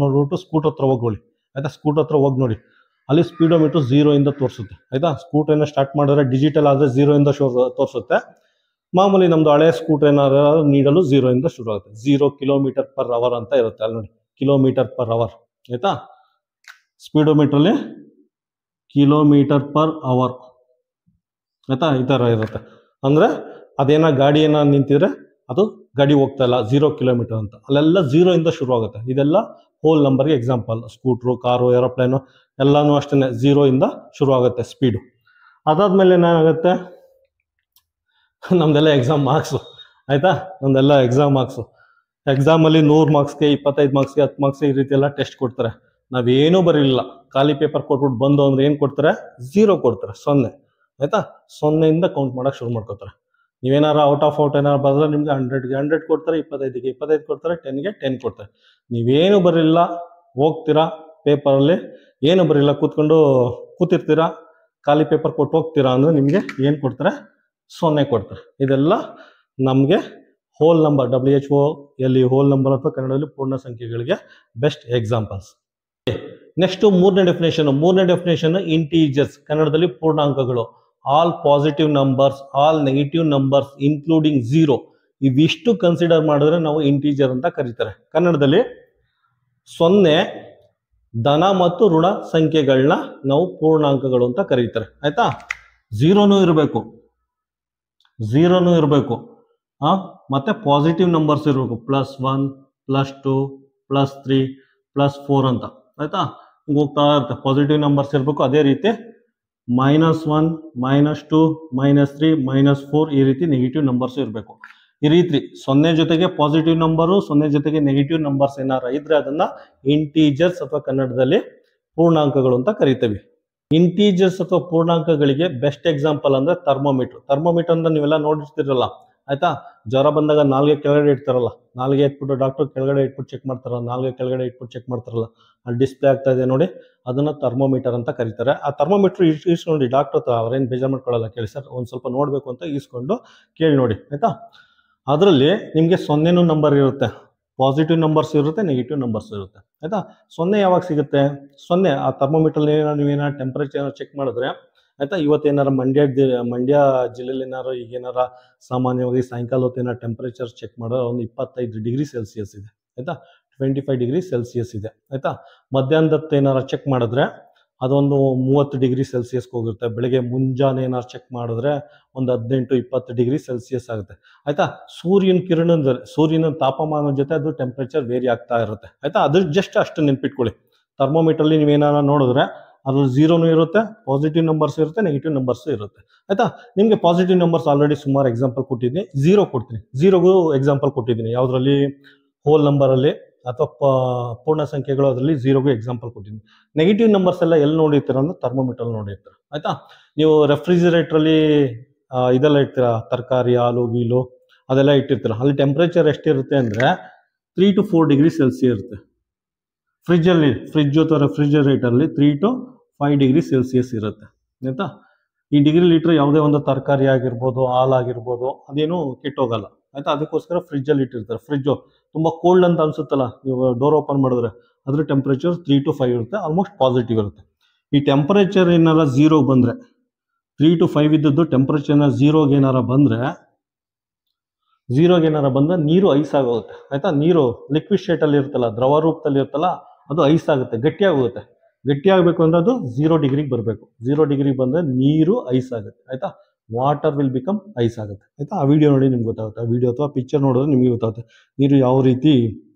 ಮಾಡಿಬಿಟ್ಟು ಸ್ಕೂಟರ್ ಹತ್ರ ಹೋಗೋಳಿ ಆಯ್ತಾ. ಸ್ಕೂಟರ್ ಹತ್ರ ಹೋಗಿ ನೋಡಿ, ಅಲ್ಲಿ ಸ್ಪೀಡೋಮೀಟ್ರ್ 0 ಇಂದ ತೋರಿಸುತ್ತೆ ಆಯ್ತಾ. ಸ್ಕೂಟ್ರನ್ನ ಸ್ಟಾರ್ಟ್ ಮಾಡಿದ್ರೆ ಡಿಜಿಟಲ್ ಆದರೆ 0 ಇಂದ ತೋರಿಸುತ್ತೆ. ಮಾಮೂಲಿ ನಮ್ದು ಹಳೆ ಸ್ಕೂಟರ್ ಏನಾದ್ರು ನೀಡಲು 0 ಇಂದ ಶುರು ಆಗುತ್ತೆ. 0 km/h ಅಂತ ಇರುತ್ತೆ ಅಲ್ಲಿ ನೋಡಿ, km/h ಆಯ್ತಾ. ಸ್ಪೀಡೋಮೀಟ್ರಲ್ಲಿ km/h ಆಯ್ತಾ, ಈ ಥರ ಇರುತ್ತೆ. ಅಂದರೆ ಅದೇನೋ ಗಾಡಿ ಏನೋ ನಿಂತಿದ್ರೆ ಅದು ಗಾಡಿ ಹೋಗ್ತಾ ಇಲ್ಲ 0 km ಅಂತ, ಅಲ್ಲೆಲ್ಲ 0 ಇಂದ ಶುರು ಆಗುತ್ತೆ. ಇದೆಲ್ಲ ಹೋಲ್ ನಂಬರ್ಗೆ ಎಕ್ಸಾಂಪಲ್. ಸ್ಕೂಟ್ರು, ಕಾರು, ಏರೋಪ್ಲೇನು ಎಲ್ಲನೂ ಅಷ್ಟೇ 0 ಇಂದ ಶುರು ಆಗುತ್ತೆ ಸ್ಪೀಡು. ಅದಾದ್ಮೇಲೆ ಏನಾಗುತ್ತೆ, ನಮ್ದೆಲ್ಲ ಎಕ್ಸಾಮ್ ಮಾರ್ಕ್ಸು ಆಯ್ತಾ. ನಮ್ದೆಲ್ಲ ಎಕ್ಸಾಮ್ ಮಾರ್ಕ್ಸು, ಎಕ್ಸಾಮಲ್ಲಿ 100 ಮಾರ್ಕ್ಸ್ಗೆ 25 ಮಾರ್ಕ್ಸ್ಗೆ 10 ಮಾರ್ಕ್ಸ್ಗೆ ಈ ರೀತಿ ಎಲ್ಲ ಟೆಸ್ಟ್ ಕೊಡ್ತಾರೆ. ನಾವೇನೂ ಬರಲಿಲ್ಲ, ಖಾಲಿ ಪೇಪರ್ ಕೊಟ್ಬಿಟ್ಟು ಬಂದು ಅಂದ್ರೆ ಏನು ಕೊಡ್ತಾರೆ, 0 ಕೊಡ್ತಾರೆ, 0 ಆಯ್ತಾ. 0 ಇಂದ ಕೌಂಟ್ ಮಾಡೋಕೆ ಶುರು ಮಾಡ್ಕೋತಾರೆ. ನೀವೇನಾರು ಔಟ್ ಆಫ್ ಔಟ್ ಏನಾರು ಬರೆದ್ರೆ ನಿಮ್ಗೆ 100ಗೆ 100 ಕೊಡ್ತಾರೆ, 25ಗೆ 25 ಕೊಡ್ತಾರೆ, 10ಗೆ 10 ಕೊಡ್ತಾರೆ. ನೀವೇನು ಬರಲಿಲ್ಲ, ಹೋಗ್ತೀರಾ ಪೇಪರಲ್ಲಿ ಏನು ಬರಲಿಲ್ಲ, ಕೂತಿರ್ತೀರಾ, ಖಾಲಿ ಪೇಪರ್ ಕೊಟ್ಟು ಹೋಗ್ತೀರಾ ಅಂದರೆ ನಿಮಗೆ ಏನು ಕೊಡ್ತಾರೆ, 0 ಕೊಡ್ತಾರೆ. ಇದೆಲ್ಲ ನಮಗೆ ಹೋಲ್ ನಂಬರ್, WHO ಎಲ್ಲಿ ಹೋಲ್ ನಂಬರ್ ಅಥವಾ ಕನ್ನಡದಲ್ಲಿ ಪೂರ್ಣ ಸಂಖ್ಯೆಗಳಿಗೆ ಬೆಸ್ಟ್ ಎಕ್ಸಾಂಪಲ್ಸ್. ನೆಕ್ಸ್ಟ್ ಮೂರನೇ ಡೆಫಿನೇಷನ್ ಇಂಟೀಜರ್ಸ್, ಕನ್ನಡದಲ್ಲಿ ಪೂರ್ಣಾಂಕಗಳು. All positive numbers, all negative numbers including 0, ಇವಿಷ್ಟು ಕನ್ಸಿಡರ್ ಮಾಡಿದ್ರೆ ನಾವು ಇಂಟೀಜರ್ ಅಂತ ಕರೀತಾರೆ. ಕನ್ನಡದಲ್ಲಿ 0 ಧನ ಮತ್ತು ಋಣ ಸಂಖ್ಯೆಗಳನ್ನ ನಾವು ಪೂರ್ಣಾಂಕಗಳು ಅಂತ ಕರೀತಾರೆ ಆಯ್ತಾ. 0ನೂ ಇರಬೇಕು ಮತ್ತೆ ಪಾಸಿಟಿವ್ ನಂಬರ್ಸ್ ಇರಬೇಕು, +1 +2 +3 +4 ಅಂತ ಆಯ್ತಾ. ಹಿಂಗೆ ಹೋಗ್ತಾ ಇರುತ್ತೆ, ಪಾಸಿಟಿವ್ ನಂಬರ್ಸ್ ಇರಬೇಕು. ಅದೇ ರೀತಿ -1 -2 -3 -4 ಈ ರೀತಿ ನೆಗೆಟಿವ್ ನಂಬರ್ಸ್ ಇರಬೇಕು. ಈ ರೀತಿ 0 ಜೊತೆಗೆ ಪಾಸಿಟಿವ್ ನಂಬರು, 0 ಜೊತೆಗೆ ನೆಗೆಟಿವ್ ನಂಬರ್ಸ್ ಏನಾರ ಇದ್ರೆ ಅದನ್ನ ಇಂಟೀಜರ್ಸ್ ಅಥವಾ ಕನ್ನಡದಲ್ಲಿ ಪೂರ್ಣಾಂಕಗಳು ಅಂತ ಕರಿತೀವಿ. ಇಂಟೀಜರ್ಸ್ ಅಥವಾ ಪೂರ್ಣಾಂಕಗಳಿಗೆ ಬೆಸ್ಟ್ ಎಕ್ಸಾಂಪಲ್ ಅಂದ್ರೆ ಥರ್ಮೋಮೀಟರ್ ಅಂತ ನೀವೆಲ್ಲ ನೋಡಿರ್ತೀರಲ್ಲ ಆಯ್ತಾ. ಜ್ವರ ಬಂದಾಗ ನಾಲ್ಗೆ ಕೆಳಗಡೆ ಇಡ್ತಾರಲ್ಲ, ನಾಲ್ಗೆ ಇಟ್ಬಿಟ್ಟು ಡಾಕ್ಟರ್ ಕೆಳಗಡೆ ಇಟ್ಬಿಟ್ಟು ಚೆಕ್ ಮಾಡ್ತಾರಲ್ಲ, ನಾಲ್ಗೆ ಕೆಳಗಡೆ ಇಟ್ಬಿಟ್ಟು ಚೆಕ್ ಮಾಡ್ತಾರಲ್ಲ, ಅಲ್ಲಿ ಡಿಸ್ಪ್ಲೇ ಆಗ್ತಾ ಇದೆ ನೋಡಿ, ಅದನ್ನ ಥರ್ಮೋಮೀಟರ್ ಅಂತ ಕರೀತಾರೆ. ಆ ಥರ್ಮೋಮೀಟರ್ ಈಸ್ಕೊಂಡು ಡಾಕ್ಟರ್ ಹತ್ರ ಅವ್ರೇನು ಬೇಜಾರು ಮಾಡ್ಕೊಳ್ಳಲ್ಲ, ಕೇಳಿ ಸರ್ ಒಂದು ಸ್ವಲ್ಪ ನೋಡಬೇಕು ಅಂತ ಈಸ್ಕೊಂಡು ಕೇಳಿ ನೋಡಿ ಆಯ್ತಾ. ಅದರಲ್ಲಿ ನಿಮಗೆ 0 ನಂಬರ್ ಇರುತ್ತೆ, ಪಾಸಿಟಿವ್ ನಂಬರ್ಸ್ ಇರುತ್ತೆ, ನೆಗೆಟಿವ್ ನಂಬರ್ಸ್ ಇರುತ್ತೆ ಆಯ್ತಾ. 0 ಯಾವಾಗ ಸಿಗುತ್ತೆ, 0 ಆ ಥರ್ಮೋಮೀಟರ್ ನೀವೇನಾರು ಟೆಂಪರೇಚರ್ ಏನಾರು ಚೆಕ್ ಮಾಡಿದ್ರೆ ಆಯ್ತಾ. ಇವತ್ತೇನಾರು ಮಂಡ್ಯ ಜಿಲ್ಲೆಯಲ್ಲಿ ಏನಾರು ಈಗೇನಾರ ಸಾಮಾನ್ಯವಾಗಿ ಸಾಯಂಕಾಲ ಹೊತ್ತು ಏನಾರು ಟೆಂಪರೇಚರ್ ಚೆಕ್ ಮಾಡಿದ್ರೆ ಒಂದು 25 ಡಿಗ್ರಿ ಸೆಲ್ಸಿಯಸ್ ಇದೆ ಆಯ್ತಾ, 25 ಡಿಗ್ರಿ ಸೆಲ್ಸಿಯಸ್ ಇದೆ ಆಯ್ತಾ. ಮಧ್ಯಾಹ್ನದತ್ತು ಏನಾರು ಚೆಕ್ ಮಾಡಿದ್ರೆ ಅದೊಂದು 30 ಡಿಗ್ರಿ ಸೆಲ್ಸಿಯಸ್ಗೆ ಹೋಗುತ್ತೆ. ಬೆಳಗ್ಗೆ ಮುಂಜಾನೆ ಏನಾರು ಚೆಕ್ ಮಾಡಿದ್ರೆ ಒಂದು 18-20 ಡಿಗ್ರಿ ಸೆಲ್ಸಿಯಸ್ ಆಗುತ್ತೆ ಆಯ್ತಾ. ಸೂರ್ಯನ ತಾಪಮಾನ ಜೊತೆ ಅದು ಟೆಂಪರೇಚರ್ ವೇರಿ ಆಗ್ತಾ ಇರುತ್ತೆ ಆಯ್ತಾ. ಅದ್ರ ಜಸ್ಟ್ ಅಷ್ಟು ನೆನ್ಪಿಟ್ಕೊಳ್ಳಿ. ಥರ್ಮೋಮೀಟರ್ಲಿ ನೀವೇನಾರ ನೋಡಿದ್ರೆ ಅದು 0ನೂ ಇರುತ್ತೆ, ಪಾಸಿಟಿವ್ ನಂಬರ್ಸ್ ಇರುತ್ತೆ, ನೆಗೆಟಿವ್ ನಂಬರ್ಸ್ ಇರುತ್ತೆ ಆಯ್ತಾ. ನಿಮಗೆ ಪಾಸಿಟಿವ್ ನಂಬರ್ಸ್ ಆಲ್ರೆಡಿ ಸುಮಾರು ಎಕ್ಸಾಂಪಲ್ ಕೊಟ್ಟಿದ್ದೀನಿ, 0 ಕೊಡ್ತೀನಿ, 0ಗೂ ಎಕ್ಸಾಂಪಲ್ ಕೊಟ್ಟಿದ್ದೀನಿ. ಯಾವುದರಲ್ಲಿ, ಹೋಲ್ ನಂಬರಲ್ಲಿ ಅಥವಾ ಪೂರ್ಣ ಸಂಖ್ಯೆಗಳು, ಅದರಲ್ಲಿ 0ಗೂ ಎಕ್ಸಾಂಪಲ್ ಕೊಟ್ಟಿದ್ದೀನಿ. ನೆಗೆಟಿವ್ ನಂಬರ್ಸ್ ಎಲ್ಲ ಎಲ್ಲಿ ನೋಡಿರ್ತೀರ ಅಂದ್ರೆ ಥರ್ಮೋಮೀಟರ್ ನೋಡಿರ್ತೀರ ಆಯ್ತಾ. ನೀವು ರೆಫ್ರಿಜಿರೇಟ್ರಲ್ಲಿ ಇದೆಲ್ಲ ಇಡ್ತೀರ, ತರಕಾರಿ, ಹಾಲು ಗೀಲು ಅದೆಲ್ಲ ಇಟ್ಟಿರ್ತೀರ, ಅಲ್ಲಿ ಟೆಂಪ್ರೇಚರ್ ಎಷ್ಟಿರುತ್ತೆ ಅಂದರೆ 3 to 4 ಡಿಗ್ರಿ ಸೆಲ್ಸಿಯಸ್ ಇರುತ್ತೆ. ಫ್ರಿಜ್ ಅಥವಾ ರೆಫ್ರಿಜರೇಟರ್ಲಿ 3 to 5 ಡಿಗ್ರಿ ಸೆಲ್ಸಿಯಸ್ ಇರುತ್ತೆ ಆಯ್ತಾ. ಈ ಡಿಗ್ರಿ ಲೀಟ್ರ್ ಯಾವುದೇ ಒಂದು ತರಕಾರಿ ಆಗಿರ್ಬೋದು, ಹಾಲಾಗಿರ್ಬೋದು, ಅದೇನು ಕೆಟ್ಟೋಗಲ್ಲ ಆಯ್ತಾ. ಅದಕ್ಕೋಸ್ಕರ ಫ್ರಿಜ್ಜಲ್ಲಿ ಇಟ್ಟಿರ್ತಾರೆ. ಫ್ರಿಜ್ಜು ತುಂಬ ಕೋಲ್ಡ್ ಅಂತ ಅನ್ಸುತ್ತಲ್ಲ, ನೀವು ಡೋರ್ ಓಪನ್ ಮಾಡಿದ್ರೆ ಅದ್ರ ಟೆಂಪ್ರೇಚರ್ 3 to 5 ಇರುತ್ತೆ, ಆಲ್ಮೋಸ್ಟ್ ಪಾಸಿಟಿವ್ ಇರುತ್ತೆ. ಈ ಟೆಂಪರೇಚರ್ ಏನಾರ 0 ಬಂದರೆ, 3 to 5 ಇದ್ದದ್ದು ಟೆಂಪರೇಚರ್ನ 0ಗೆ ಏನಾರ ಬಂದರೆ ನೀರು ಐಸ್ ಆಗೋಗುತ್ತೆ ಆಯ್ತಾ. ನೀರು ಲಿಕ್ವಿಡ್ ಸ್ಟೇಟಲ್ಲಿ ಇರುತ್ತಲ್ಲ, ದ್ರವ ರೂಪದಲ್ಲಿ ಇರುತ್ತಲ್ಲ, ಅದು ಐಸ್ ಆಗುತ್ತೆ, ಗಟ್ಟಿಯಾಗುತ್ತೆ. ಗಟ್ಟಿಯಾಗಬೇಕು ಅಂದರೆ ಅದು 0 ಡಿಗ್ರಿಗೆ ಬರಬೇಕು. 0 ಡಿಗ್ರಿಗೆ ಬಂದರೆ ನೀರು ಐಸ್ ಆಗುತ್ತೆ ಆಯ್ತಾ. ವಾಟರ್ ವಿಲ್ ಬಿಕಮ್ ಐಸ್ ಆಗುತ್ತೆ ಆಯ್ತಾ. ಆ ವಿಡಿಯೋ ನೋಡಿ ನಿಮ್ಗೆ ಗೊತ್ತಾಗುತ್ತೆ, ಆ ವಿಡಿಯೋ ಅಥವಾ ಪಿಕ್ಚರ್ ನೋಡಿದ್ರೆ ನಿಮಗೆ ಗೊತ್ತಾಗುತ್ತೆ ನೀರು ಯಾವ ರೀತಿ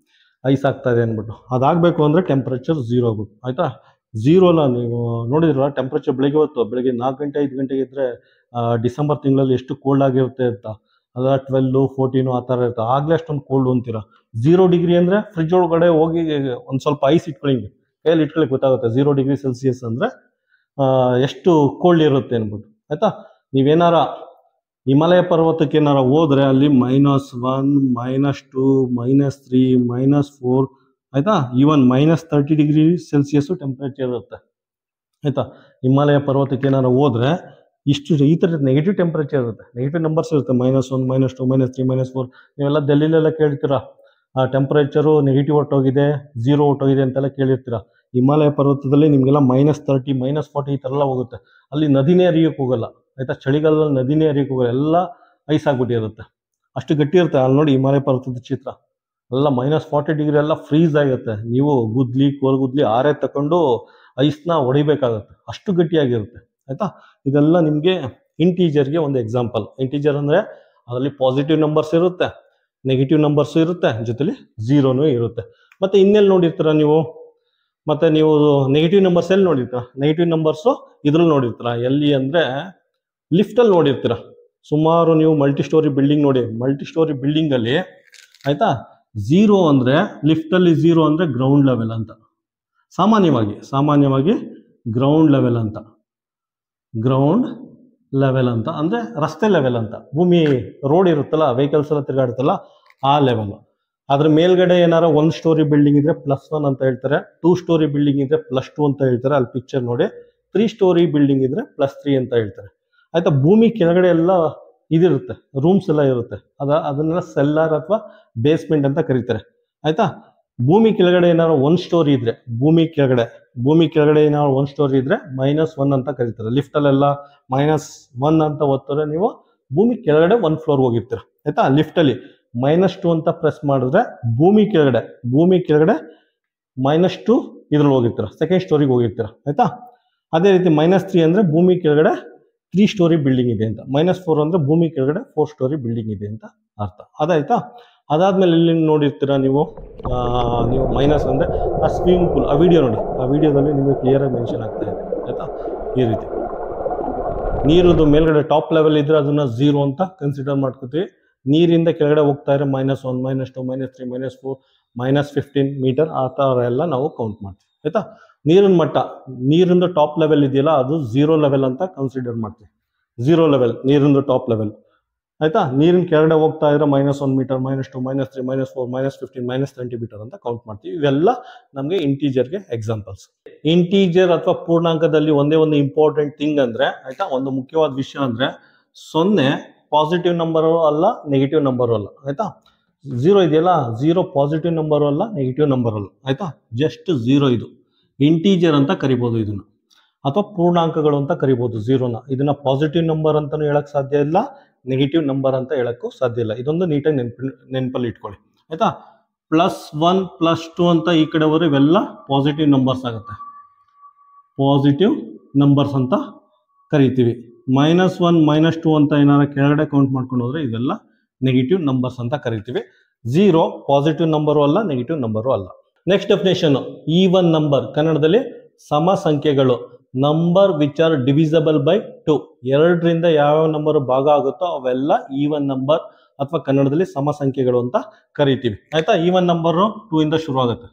ಐಸ್ ಆಗ್ತಾ ಇದೆ ಅಂದ್ಬಿಟ್ಟು. ಅದಾಗಬೇಕು ಅಂದರೆ ಟೆಂಪ್ರೇಚರ್ 0 ಆಗುತ್ತೆ ಆಯ್ತಾ. 0 ಅಲ್ಲ, ನೀವು ನೋಡಿದ್ರಲ್ಲ ಟೆಂಪ್ರೇಚರ್ ಬೆಳಗ್ಗೆ 4 ಗಂಟೆ 5 ಗಂಟೆಗೆ ಇದ್ದರೆ ಡಿಸೆಂಬರ್ ತಿಂಗಳಲ್ಲಿ ಎಷ್ಟು ಕೋಲ್ಡ್ ಆಗಿರುತ್ತೆ ಅಂತ, ಅದರ 12, 14 ಆ ಥರ ಇರುತ್ತೆ. ಆಗಲೇ ಅಷ್ಟೊಂದು ಕೋಲ್ಡ್ ಅಂತೀರ. 0 ಡಿಗ್ರಿ ಅಂದರೆ ಫ್ರಿಜ್ ಒಳಗಡೆ ಹೋಗಿ ಒಂದು ಸ್ವಲ್ಪ ಐಸ್ ಇಟ್ಕೊಳ್ಳಿ, ಕೈಯಲ್ಲಿ ಇಟ್ಕೊಳ್ಳಿ, ಗೊತ್ತಾಗುತ್ತೆ 0 ಡಿಗ್ರಿ ಸೆಲ್ಸಿಯಸ್ ಅಂದರೆ ಎಷ್ಟು ಕೋಲ್ಡ್ ಇರುತ್ತೆ ಅಂದ್ಬಿಟ್ಟು ಆಯ್ತಾ. ನೀವೇನಾರ ಹಿಮಾಲಯ ಪರ್ವತಕ್ಕೆ ಏನಾರ ಹೋದ್ರೆ ಅಲ್ಲಿ -1 -2 -3 -4 ಆಯ್ತಾ, ಈವನ್ -30 ಡಿಗ್ರಿ ಸೆಲ್ಸಿಯಸ್ ಟೆಂಪರೇಚರ್ ಇರುತ್ತೆ ಆಯ್ತಾ. ಹಿಮಾಲಯ ಪರ್ವತಕ್ಕೆ ಏನಾರ ಹೋದ್ರೆ ಇಷ್ಟು ಈ ಥರದ ನೆಗೆಟಿವ್ ಟೆಂಪರೇಚರ್ ಇರುತ್ತೆ, ನೆಗೆಟಿವ್ ನಂಬರ್ಸ್ ಇರುತ್ತೆ, -1 -2 -3 -4. ನೀವೆಲ್ಲ ಡೆಲ್ಲಿಲೆಲ್ಲ ಕೇಳ್ತೀರಾ ಟೆಂಪರೇಚರು ನೆಗೆಟಿವ್ ಹೊಟ್ಟೋಗಿದೆ, 0 ಹೊಟ್ಟೋಗಿದೆ ಅಂತೆಲ್ಲ ಕೇಳಿರ್ತೀರಾ. ಹಿಮಾಲಯ ಪರ್ವತದಲ್ಲಿ ನಿಮಗೆಲ್ಲ -30 -40 ಈ ಥರ ಎಲ್ಲ ಹೋಗುತ್ತೆ. ಅಲ್ಲಿ ನದಿನೇ ಹರಿಯೋಕ್ಕೆ ಹೋಗಲ್ಲ ಆಯ್ತಾ, ಚಳಿಗಾಲದಲ್ಲಿ ನದಿನೇ ಹರಿಯೋಕ್ಕೆ ಹೋಗಲ್ಲ, ಎಲ್ಲ ಐಸ್ ಆಗ್ಬಿಟ್ಟಿರುತ್ತೆ, ಅಷ್ಟು ಗಟ್ಟಿ ಇರುತ್ತೆ. ಅಲ್ಲಿ ನೋಡಿ ಹಿಮಾಲಯ ಪರ್ವತದ ಚಿತ್ರ ಎಲ್ಲ -40 ಡಿಗ್ರಿ ಎಲ್ಲ ಫ್ರೀಸ್ ಆಗಿರುತ್ತೆ. ನೀವು ಗುದ್ಲಿ ಕೋಲ್ಗುದ್ಲಿ ಆರೇ ತಗೊಂಡು ಐಸ್ನ ಹೊಡಿಬೇಕಾಗತ್ತೆ, ಅಷ್ಟು ಗಟ್ಟಿಯಾಗಿರುತ್ತೆ ಆಯ್ತಾ. ಇದೆಲ್ಲ ನಿಮಗೆ ಇಂಟೀಜರ್ಗೆ ಒಂದು ಎಕ್ಸಾಂಪಲ್. ಇಂಟೀಜರ್ ಅಂದರೆ ಅದರಲ್ಲಿ ಪಾಸಿಟಿವ್ ನಂಬರ್ಸ್ ಇರುತ್ತೆ, ನೆಗೆಟಿವ್ ನಂಬರ್ಸ್ ಇರುತ್ತೆ, ಜೊತೆಲಿ 0ನೂ ಇರುತ್ತೆ. ಮತ್ತೆ ಇನ್ನೆಲ್ಲಿ ನೋಡಿರ್ತೀರ ನೀವು, ಮತ್ತೆ ನೀವು ನೆಗೆಟಿವ್ ನಂಬರ್ಸ್ ಎಲ್ಲಿ ನೋಡಿರ್ತೀರ? ನೆಗೆಟಿವ್ ನಂಬರ್ಸು ಇದ್ರಲ್ಲಿ ನೋಡಿರ್ತೀರ. ಎಲ್ಲಿ ಅಂದರೆ ಲಿಫ್ಟಲ್ಲಿ ನೋಡಿರ್ತೀರ. ಸುಮಾರು ನೀವು ಮಲ್ಟಿ ಸ್ಟೋರಿ ಬಿಲ್ಡಿಂಗ್ ನೋಡಿ, ಮಲ್ಟಿ ಸ್ಟೋರಿ ಬಿಲ್ಡಿಂಗಲ್ಲಿ ಆಯ್ತಾ 0 ಅಂದರೆ ಲಿಫ್ಟಲ್ಲಿ 0 ಅಂದರೆ ಗ್ರೌಂಡ್ ಲೆವೆಲ್ ಅಂತ, ಸಾಮಾನ್ಯವಾಗಿ ಗ್ರೌಂಡ್ ಲೆವೆಲ್ ಅಂತ, ಗ್ರೌಂಡ್ ಲೆವೆಲ್ ಅಂತ ಅಂದರೆ ರಸ್ತೆ ಲೆವೆಲ್ ಅಂತ. ಭೂಮಿ ರೋಡ್ ಇರುತ್ತಲ್ಲ, ವೆಹಿಕಲ್ಸ್ ಎಲ್ಲ ತಿರುಗಾಡುತ್ತಲ್ಲ, ಆ ಲೆವೆಲ್. ಅದ್ರ ಮೇಲ್ಗಡೆ ಏನಾರ 1 ಸ್ಟೋರಿ ಬಿಲ್ಡಿಂಗ್ ಇದ್ರೆ +1 ಅಂತ ಹೇಳ್ತಾರೆ, 2 ಸ್ಟೋರಿ ಬಿಲ್ಡಿಂಗ್ ಇದ್ರೆ +2 ಅಂತ ಹೇಳ್ತಾರೆ. ಅಲ್ಲಿ ಪಿಕ್ಚರ್ ನೋಡಿ. 3 ಸ್ಟೋರಿ ಬಿಲ್ಡಿಂಗ್ ಇದ್ರೆ +3 ಅಂತ ಹೇಳ್ತಾರೆ ಆಯ್ತಾ. ಭೂಮಿ ಕೆಳಗಡೆ ಎಲ್ಲ ಇದಿರುತ್ತೆ, ರೂಮ್ಸ್ ಎಲ್ಲ ಇರುತ್ತೆ, ಅದನ್ನೆಲ್ಲ ಸೆಲ್ಲಾರ್ ಅಥವಾ ಬೇಸ್ಮೆಂಟ್ ಅಂತ ಕರೀತಾರೆ ಆಯ್ತಾ. ಭೂಮಿ ಕೆಳಗಡೆ ಏನಾದ್ರು 1 ಸ್ಟೋರಿ ಇದ್ರೆ, ಭೂಮಿ ಕೆಳಗಡೆ ಏನಾದ್ರು 1 ಸ್ಟೋರಿ ಇದ್ರೆ -1 ಅಂತ ಕರೀತಾರೆ. ಲಿಫ್ಟಲ್ಲೆಲ್ಲ -1 ಅಂತ ಒತ್ತಿದ್ರೆ ನೀವು ಭೂಮಿ ಕೆಳಗಡೆ 1 ಫ್ಲೋರ್ ಹೋಗಿರ್ತೀರ ಆಯ್ತಾ. ಲಿಫ್ಟಲ್ಲಿ -2 ಅಂತ ಪ್ರೆಸ್ ಮಾಡಿದ್ರೆ ಭೂಮಿ ಕೆಳಗಡೆ -2 ಇದ್ರಲ್ಲಿ ಹೋಗಿರ್ತೀರ, ಸೆಕೆಂಡ್ ಸ್ಟೋರಿಗೆ ಹೋಗಿರ್ತೀರ ಆಯ್ತಾ. ಅದೇ ರೀತಿ -3 ಅಂದರೆ ಭೂಮಿ ಕೆಳಗಡೆ 3 ಸ್ಟೋರಿ ಬಿಲ್ಡಿಂಗ್ ಇದೆ ಅಂತ, -4 ಅಂದರೆ ಭೂಮಿ ಕೆಳಗಡೆ 4 ಸ್ಟೋರಿ ಬಿಲ್ಡಿಂಗ್ ಇದೆ ಅಂತ ಅರ್ಥ. ಅದಾಯ್ತಾ. ಅದಾದ್ಮೇಲೆ ಇಲ್ಲಿ ನೋಡಿರ್ತೀರ ನೀವು ಮೈನಸ್ ಅಂದರೆ ಆ ಸ್ವಿಮ್ಮಿಂಗ್ ಪೂಲ್, ಆ ವಿಡಿಯೋ ನೋಡಿ, ಆ ವಿಡಿಯೋದಲ್ಲಿ ನಿಮಗೆ ಕ್ಲಿಯರಾಗಿ ಮೆನ್ಷನ್ ಆಗ್ತಾ ಇದೆ ಆಯ್ತಾ. ಈ ರೀತಿ ನೀರುದು ಮೇಲ್ಗಡೆ ಟಾಪ್ ಲೆವೆಲ್ ಇದ್ರೆ ಅದನ್ನ 0 ಅಂತ ಕನ್ಸಿಡರ್ ಮಾಡ್ಕೊತೀವಿ. ನೀರಿಂದ ಕೆಳಗಡೆ ಹೋಗ್ತಾ ಇದ್ರೆ -1 -2 -3 -4 -15 ಮೀಟರ್ ಆ ಥರ ಎಲ್ಲ ನಾವು ಕೌಂಟ್ ಮಾಡ್ತೀವಿ ಆಯ್ತಾ. ನೀರಿನ ಮಟ್ಟ, ನೀರಿಂದು ಟಾಪ್ ಲೆವೆಲ್ ಇದೆಯಲ್ಲ ಅದು 0 ಲೆವೆಲ್ ಅಂತ ಕನ್ಸಿಡರ್ ಮಾಡ್ತೀವಿ. 0 ಲೆವೆಲ್ ನೀರಿಂದು ಟಾಪ್ ಲೆವೆಲ್ ಆಯ್ತಾ. ನೀರಿನ ಕೆಳಗಡೆ ಹೋಗ್ತಾ ಇದ್ರೆ -1 ಮೀಟರ್ -2 -3 -4 -15 -20 ಮೀಟರ್ ಅಂತ ಕೌಂಟ್ ಮಾಡ್ತೀವಿ. ಇವೆಲ್ಲ ನಮಗೆ ಇಂಟೀಜರ್ಗೆ ಎಕ್ಸಾಂಪಲ್ಸ್. ಇಂಟೀಜರ್ ಅಥವಾ ಪೂರ್ಣಾಂಕದಲ್ಲಿ ಒಂದೇ ಒಂದು ಇಂಪಾರ್ಟೆಂಟ್ ಥಿಂಗ್ ಅಂದ್ರೆ ಆಯ್ತಾ, ಒಂದು ಮುಖ್ಯವಾದ ವಿಷಯ ಅಂದ್ರೆ 0 ಪಾಸಿಟಿವ್ ನಂಬರು ಅಲ್ಲ, ನೆಗೆಟಿವ್ ನಂಬರು ಅಲ್ಲ ಆಯ್ತಾ. 0 ಇದೆಯಲ್ಲ, 0 ಪಾಸಿಟಿವ್ ನಂಬರು ಅಲ್ಲ, ನೆಗೆಟಿವ್ ನಂಬರ್ ಅಲ್ಲ ಆಯ್ತಾ, ಜಸ್ಟ್ 0 ಇದು ಇಂಟೀಜರ್ ಅಂತ ಕರಿಬೋದು ಇದನ್ನ, ಅಥವಾ ಪೂರ್ಣಾಂಕಗಳು ಅಂತ ಕರಿಬೋದು 0ನ. ಇದನ್ನ ಪಾಸಿಟಿವ್ ನಂಬರ್ ಅಂತಾನು ಹೇಳಕ್ ಸಾಧ್ಯ ಇಲ್ಲ, ನೆಗೆಟಿವ್ ನಂಬರ್ ಅಂತ ಹೇಳಕ್ಕೂ ಸಾಧ್ಯ ಇಲ್ಲ. ಇದೊಂದು ನೀಟಾಗಿ ನೆನಪಲ್ಲಿ ಇಟ್ಕೊಳ್ಳಿ ಆಯ್ತಾ. +1 +2 ಅಂತ ಈ ಕಡೆ ಹೋದ್ರೆ ಇವೆಲ್ಲ ಪಾಸಿಟಿವ್ ನಂಬರ್ಸ್ ಆಗುತ್ತೆ, ಪಾಸಿಟಿವ್ ನಂಬರ್ಸ್ ಅಂತ ಕರಿತೀವಿ. -1 -2 ಅಂತ ಏನಾರ ಕೆಳಗಡೆ ಕೌಂಟ್ ಮಾಡ್ಕೊಂಡು ಹೋದ್ರೆ ಇವೆಲ್ಲ ನೆಗೆಟಿವ್ ನಂಬರ್ಸ್ ಅಂತ ಕರಿತೀವಿ. 0 ಪಾಸಿಟಿವ್ ನಂಬರು ಅಲ್ಲ, ನೆಗೆಟಿವ್ ನಂಬರು ಅಲ್ಲ. ನೆಕ್ಸ್ಟ್ ಡೆಫಿನೇಷನ್, ಈವನ್ ನಂಬರ್ ಕನ್ನಡದಲ್ಲಿ ಸಮ ಸಂಖ್ಯೆಗಳು. Number which are divisible by 2. 2ರಿಂದ ಯಾವ ನಂಬರ್ ಭಾಗ ಆಗುತ್ತೋ ಅವೆಲ್ಲ ಈವನ್ ನಂಬರ್ ಅಥವಾ ಕನ್ನಡದಲ್ಲಿ ಸಮ ಸಂಖ್ಯೆಗಳು ಅಂತ ಕರಿತೀವಿ ಆಯ್ತಾ. ಈವನ್ ನಂಬರ್ 2 ಇಂದ ಶುರು ಆಗುತ್ತೆ,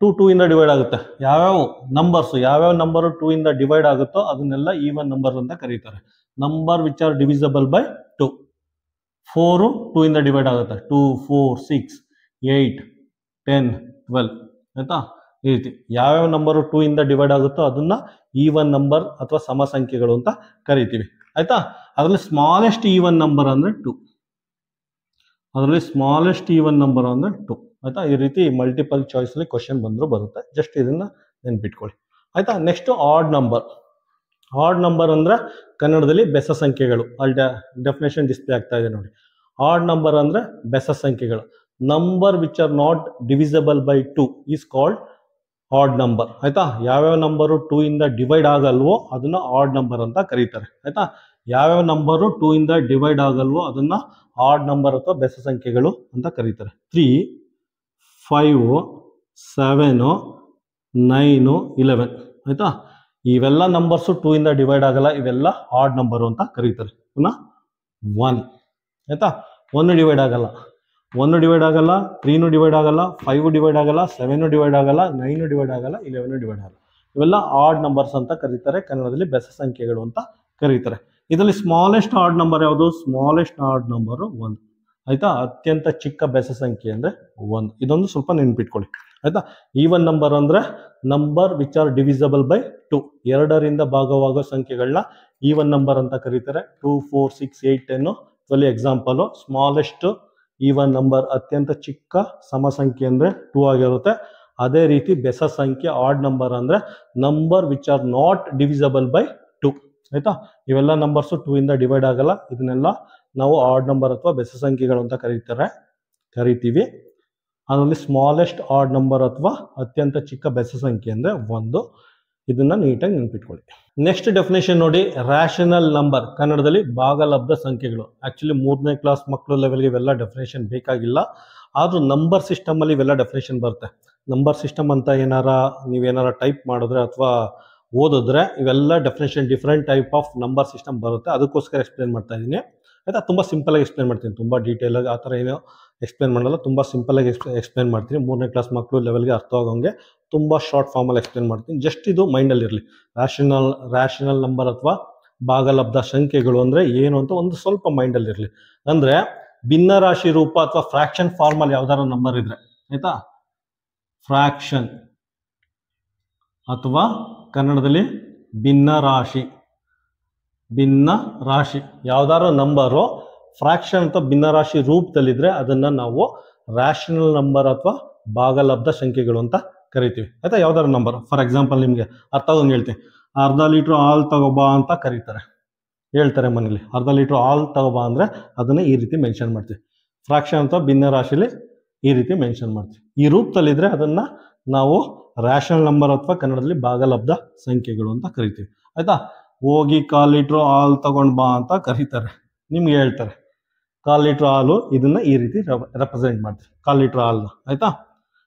2 ಇಂದ ಡಿವೈಡ್ ಆಗುತ್ತೆ. ಯಾವ್ಯಾವ ನಂಬರ್ 2 ಇಂದ ಡಿವೈಡ್ ಆಗುತ್ತೋ ಅದನ್ನೆಲ್ಲ ಈವನ್ ನಂಬರ್ ಅಂತ ಕರೀತಾರೆ. Number which are divisible by 2. 4 2 ಇಂದ ಡಿವೈಡ್ ಆಗುತ್ತೆ, 2 4 6 8 10 12 ಆಯ್ತಾ. ಈ ರೀತಿ ಯಾವ್ಯಾವ ನಂಬರು 2 ಇಂದ ಡಿವೈಡ್ ಆಗುತ್ತೋ ಅದನ್ನ ಈವನ್ ನಂಬರ್ ಅಥವಾ ಸಮ ಸಂಖ್ಯೆಗಳು ಅಂತ ಕರಿತೀವಿ ಆಯ್ತಾ. ಅದರಲ್ಲಿ ಸ್ಮಾಲೆಸ್ಟ್ ಈವನ್ ನಂಬರ್ ಅಂದ್ರೆ 2, ಆಯ್ತಾ. ಈ ರೀತಿ ಮಲ್ಟಿಪಲ್ ಚಾಯ್ಸ್ ಅಲ್ಲಿ ಕ್ವಶನ್ ಬಂದ್ರು ಬರುತ್ತೆ, ಜಸ್ಟ್ ಇದನ್ನ ನೆನ್ಪಿಟ್ಕೊಳ್ಳಿ ಆಯ್ತಾ. ನೆಕ್ಸ್ಟ್ ಆಡ್ ನಂಬರ್ ಅಂದ್ರೆ ಕನ್ನಡದಲ್ಲಿ ಬೆಸ ಸಂಖ್ಯೆಗಳು. ಅಲ್ಲಿ ಡೆಫಿನೇಷನ್ ಡಿಸ್ಪ್ಲೇ ಆಗ್ತಾ ಇದೆ ನೋಡಿ. ಆಡ್ ನಂಬರ್ ಅಂದ್ರೆ ಬೆಸ ಸಂಖ್ಯೆಗಳು. Number which R not divisible by 2 is called odd number ಆಯ್ತಾ. ಯಾವ್ಯಾವ ನಂಬರು 2 ಇಂದ ಡಿವೈಡ್ ಆಗಲ್ವೋ ಅದನ್ನ ಆಡ್ ನಂಬರ್ ಅಂತ ಕರೀತಾರೆ ಆಯ್ತಾ. ಯಾವ್ಯಾವ ನಂಬರು 2 ಇಂದ ಡಿವೈಡ್ ಆಗಲ್ವೋ ಅದನ್ನ ಆಡ್ ನಂಬರ್ ಅಥವಾ ಬೆಸ ಸಂಖ್ಯೆಗಳು ಅಂತ ಕರೀತಾರೆ. 3 5 7 9 11 ಆಯ್ತಾ. ಇವೆಲ್ಲ ನಂಬರ್ಸು 2 ಇಂದ ಡಿವೈಡ್ ಆಗಲ್ಲ, ಇವೆಲ್ಲ ಆಡ್ ನಂಬರು ಅಂತ ಕರೀತಾರೆ. ಪುನಃ 1 ಆಯ್ತಾ, 1 ಡಿವೈಡ್ ಆಗಲ್ಲ, 3 ಡಿವೈಡ್ ಆಗಲ್ಲ, 5 ಡಿವೈಡ್ ಆಗಲ್ಲ, 7 ಡಿವೈಡ್ ಆಗಲ್ಲ, 9 ಡಿವೈಡ್ ಆಗಲ್ಲ, 11 ಡಿವೈಡ್ ಆಗಲ್ಲ. ಇವೆಲ್ಲ ಆಡ್ ನಂಬರ್ಸ್ ಅಂತ ಕರೀತಾರೆ, ಕನ್ನಡದಲ್ಲಿ ಬೆಸ ಸಂಖ್ಯೆಗಳು ಅಂತ ಕರೀತಾರೆ. ಇದರಲ್ಲಿ ಸ್ಮಾಲೆಸ್ಟ್ ಆಡ್ ನಂಬರ್ ಯಾವುದು? ಸ್ಮಾಲೆಸ್ಟ್ ಆಡ್ ನಂಬರ್ 1 ಆಯ್ತಾ. ಅತ್ಯಂತ ಚಿಕ್ಕ ಬೆಸ ಸಂಖ್ಯೆ ಅಂದ್ರೆ 1. ಇದೊಂದು ಸ್ವಲ್ಪ ನೆನ್ಪಿಟ್ಕೊಳ್ಳಿ ಆಯ್ತಾ. ಈವನ್ ನಂಬರ್ ಅಂದ್ರೆ number which are divisible by 2. 2ರಿಂದ ಭಾಗವಾಗೋ ಸಂಖ್ಯೆಗಳನ್ನ ಈವನ್ ನಂಬರ್ ಅಂತ ಕರೀತಾರೆ. 2, 4, 6, 8, 10 12 ಎಕ್ಸಾಂಪಲ್. ಸ್ಮಾಲೆಸ್ಟ್ ಈವನ್ ನಂಬರ್ ಅತ್ಯಂತ ಚಿಕ್ಕ ಸಮ ಸಂಖ್ಯೆ ಅಂದ್ರೆ 2 ಆಗಿರುತ್ತೆ. ಅದೇ ರೀತಿ ಬೆಸ ಸಂಖ್ಯೆ ಆಡ್ ನಂಬರ್ ಅಂದ್ರೆ number which R not divisible by 2 ಆಯ್ತಾ. ಇವೆಲ್ಲ ನಂಬರ್ಸ್ 2 ಇಂದ ಡಿವೈಡ್ ಆಗಲ್ಲ. ಇದನ್ನೆಲ್ಲ ನಾವು ಆಡ್ ನಂಬರ್ ಅಥವಾ ಬೆಸ ಸಂಖ್ಯೆಗಳು ಅಂತ ಕರಿತೀವಿ. ಅದರಲ್ಲಿ ಸ್ಮಾಲೆಸ್ಟ್ ಆಡ್ ನಂಬರ್ ಅಥವಾ ಅತ್ಯಂತ ಚಿಕ್ಕ ಬೆಸ ಸಂಖ್ಯೆ ಅಂದ್ರೆ 1. ಇದನ್ನ ನೀಟಾಗಿ ನೆನ್ಪಿಟ್ಕೊಳ್ಳಿ. ನೆಕ್ಸ್ಟ್ ಡೆಫಿನೇಷನ್ ನೋಡಿ, ರ್ಯಾಷನಲ್ ನಂಬರ್, ಕನ್ನಡದಲ್ಲಿ ಭಾಗಲಬ್ಧ ಸಂಖ್ಯೆಗಳು. ಆಕ್ಚುಲಿ 3ನೇ ಕ್ಲಾಸ್ ಮಕ್ಕಳು ಲೆವೆಲ್ಗೆ ಇವೆಲ್ಲ ಡೆಫಿನೇಷನ್ ಬೇಕಾಗಿಲ್ಲ, ಆದ್ರೂ ನಂಬರ್ ಸಿಸ್ಟಮ್ ಅಲ್ಲಿ ಇವೆಲ್ಲ ಡೆಫಿನೇಷನ್ ಬರುತ್ತೆ. ನಂಬರ್ ಸಿಸ್ಟಮ್ ಅಂತ ನೀವೇನಾರ ಟೈಪ್ ಮಾಡಿದ್ರೆ ಅಥವಾ ಓದಿದ್ರೆ ಇವೆಲ್ಲ definition different type of number system ಬರುತ್ತೆ. ಅದಕ್ಕೋಸ್ಕರ ಎಕ್ಸ್ಪ್ಲೇನ್ ಮಾಡ್ತಾ ಇದ್ದೀನಿ ಆಯ್ತಾ. ತುಂಬ ಸಿಂಪಲ್ ಆಗಿ ಎಕ್ಸ್ಪ್ಲೇನ್ ಮಾಡ್ತೀನಿ, ತುಂಬ ಡೀಟೇಲ್ ಆಗಿ ಆ ಥರ ಏನೋ ಎಕ್ಸ್ಪ್ಲೇನ್ ಮಾಡಲ್ಲ, ತುಂಬ ಸಿಂಪಲ್ ಆಗಿ ಎಕ್ಸ್ಪ್ಲೇನ್ ಮಾಡ್ತೀನಿ. 3ನೇ ಕ್ಲಾಸ್ ಮಕ್ಕಳು ಲೆವೆಲ್ಗೆ ಅರ್ಥ ಆಗೋಂಗೆ ತುಂಬ ಶಾರ್ಟ್ ಫಾರ್ಮಲ್ಲಿ ಎಕ್ಸ್ಪ್ಲೇನ್ ಮಾಡ್ತೀನಿ. ಜಸ್ಟ್ ಇದು ಮೈಂಡಲ್ಲಿ ಇರಲಿ. ರ್ಯಾಷನಲ್ ನಂಬರ್ ಅಥವಾ ಭಾಗಲಬ್ಧ ಸಂಖ್ಯೆಗಳು ಅಂದ್ರೆ ಏನು ಅಂತ ಒಂದು ಸ್ವಲ್ಪ ಮೈಂಡಲ್ಲಿ ಇರಲಿ. ಅಂದ್ರೆ ಭಿನ್ನರಾಶಿ ರೂಪ ಅಥವಾ ಫ್ರಾಕ್ಷನ್ ಫಾರ್ಮಲ್ಲಿ ಯಾವ್ದಾರ ನಂಬರ್ ಇದ್ರೆ ಆಯ್ತಾ, ಫ್ರಾಕ್ಷನ್ ಅಥವಾ ಕನ್ನಡದಲ್ಲಿ ಭಿನ್ನ ರಾಶಿ ಯಾವ್ದಾರ ನಂಬರು ಫ್ರಾಕ್ಷನ್ ಅಥವಾ ಭಿನ್ನರಾಶಿ ರೂಪದಲ್ಲಿದ್ರೆ ಅದನ್ನ ನಾವು ರ್ಯಾಷನಲ್ ನಂಬರ್ ಅಥವಾ ಭಾಗಲಬ್ಧ ಸಂಖ್ಯೆಗಳು ಅಂತ ಕರಿತೀವಿ ಆಯ್ತಾ. ಯಾವ್ದಾರ ನಂಬರ್, ಫಾರ್ ಎಕ್ಸಾಂಪಲ್ ನಿಮ್ಗೆ ಅರ್ಥ ಆಗೋಂಗೆ ಹೇಳ್ತೀನಿ. ಅರ್ಧ ಲೀಟ್ರ್ ಹಾಲ್ ತಗೋಬಾ ಅಂತ ಹೇಳ್ತಾರೆ ಮನೇಲಿ. ಅರ್ಧ ಲೀಟ್ರ್ ಹಾಲ್ ತಗೋಬಾ ಅಂದ್ರೆ ಅದನ್ನ ಈ ರೀತಿ ಮೆನ್ಷನ್ ಮಾಡ್ತೀವಿ. ಫ್ರಾಕ್ಷನ್ ಅಥವಾ ಭಿನ್ನ ರಾಶಿಲಿ ಈ ರೀತಿ ಮೆನ್ಷನ್ ಮಾಡ್ತೀವಿ. ಈ ರೂಪದಲ್ಲಿದ್ರೆ ಅದನ್ನ ನಾವು ರ್ಯಾಷನಲ್ ನಂಬರ್ ಅಥವಾ ಕನ್ನಡದಲ್ಲಿ ಭಾಗಲಬ್ಧ ಸಂಖ್ಯೆಗಳು ಅಂತ ಕರಿತೀವಿ ಆಯ್ತಾ. ಹೋಗಿ 1/4 ಲೀಟ್ರ್ ಹಾಲು ತಗೊಂಡ್ ಬಾ ಅಂತ ಕರೀತಾರೆ, ನಿಮ್ಗೆ ಹೇಳ್ತಾರೆ 1/4 ಲೀಟ್ರ್ ಹಾಲು, ಇದನ್ನ ಈ ರೀತಿ ರೆಪ್ರೆಸೆಂಟ್ ಮಾಡ್ತೀವಿ 1/4 ಲೀಟ್ರ್ ಹಾಲ್ನ ಆಯ್ತಾ.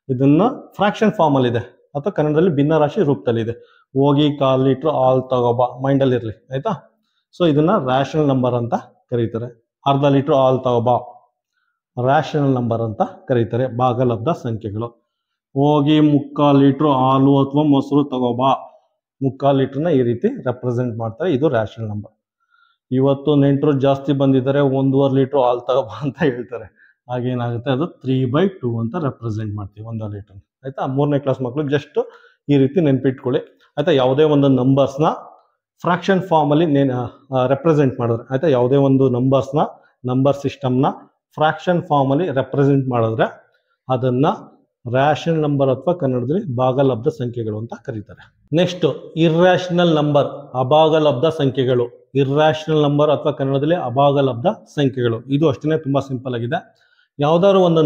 ಇದನ್ನ ಫ್ರಾಕ್ಷನ್ ಫಾರ್ಮ್ ಅಲ್ಲಿ ಇದೆ ಅಥವಾ ಕನ್ನಡದಲ್ಲಿ ಭಿನ್ನ ರಾಶಿ ರೂಪದಲ್ಲಿ ಇದೆ. ಹೋಗಿ 1/4 ಲೀಟ್ರ್ ಹಾಲು ತಗೋಬಾ ಮೈಂಡಲ್ಲಿ ಇರಲಿ ಆಯ್ತಾ. ಸೊ ಇದನ್ನ ರ್ಯಾಷನಲ್ ನಂಬರ್ ಅಂತ ಕರೀತಾರೆ. ಅರ್ಧ ಲೀಟ್ರ್ ಹಾಲು ತಗೋಬಾ ರ್ಯಾಷನಲ್ ನಂಬರ್ ಅಂತ ಕರೀತಾರೆ, ಭಾಗಲಬ್ಧ ಸಂಖ್ಯೆಗಳು. ಹೋಗಿ 3/4 ಲೀಟ್ರ್ ಹಾಲು ಅಥವಾ ಮೊಸರು ತಗೋಬಾ, 3/4 ಲೀಟ್ರನ್ನ ಈ ರೀತಿ ರೆಪ್ರೆಸೆಂಟ್ ಮಾಡ್ತಾರೆ, ಇದು ರ್ಯಾಷನಲ್ ನಂಬರ್. ಇವತ್ತು ನೆಂಟರು ಜಾಸ್ತಿ ಬಂದಿದ್ದಾರೆ 1.5 ಲೀಟ್ರ್ ಹಾಲು ತಗೋಬಾ ಅಂತ ಹೇಳ್ತಾರೆ, ಹಾಗೇನಾಗುತ್ತೆ ಅದು 3/2 ಅಂತ ರೆಪ್ರೆಸೆಂಟ್ ಮಾಡ್ತೀವಿ 1.5 ಲೀಟರ್ ಆಯ್ತಾ. 3ನೇ ಕ್ಲಾಸ್ ಮಕ್ಳಿಗೆ ಜಸ್ಟ್ ಈ ರೀತಿ ನೆನ್ಪಿಟ್ಕೊಳ್ಳಿ ಆಯ್ತಾ. ಯಾವುದೇ ಒಂದು ನಂಬರ್ಸ್ನ ಫ್ರಾಕ್ಷನ್ ಫಾರ್ಮ್ ಅಲ್ಲಿ ರೆಪ್ರೆಸೆಂಟ್ ಮಾಡಿದ್ರೆ ಆಯ್ತಾ, ಯಾವುದೇ ಒಂದು ನಂಬರ್ ಸಿಸ್ಟಮ್ನ ಫ್ರಾಕ್ಷನ್ ಫಾರ್ಮ್ ಅಲ್ಲಿ ರೆಪ್ರೆಸೆಂಟ್ ಮಾಡಿದ್ರೆ ಅದನ್ನ ರ್ಯಾಷನಲ್ ನಂಬರ್ ಅಥವಾ ಕನ್ನಡದಲ್ಲಿ ಭಾಗಲಬ್ಧ ಸಂಖ್ಯೆಗಳು ಅಂತ ಕರೀತಾರೆ. ನೆಕ್ಸ್ಟ್ ಇರ್ರಾಷನಲ್ ನಂಬರ್, ಅಭಾಗಲಬ್ಧ ಸಂಖ್ಯೆಗಳು. ಇರ್ರಾಷನಲ್ ನಂಬರ್ ಅಥವಾ ಕನ್ನಡದಲ್ಲಿ ಅಭಾಗಲಬ್ಧ ಸಂಖ್ಯೆಗಳು, ಇದು ಅಷ್ಟೇ ತುಂಬಾ ಸಿಂಪಲ್ ಆಗಿದೆ. ಯಾವ್ದಾದ್ರು ಒಂದು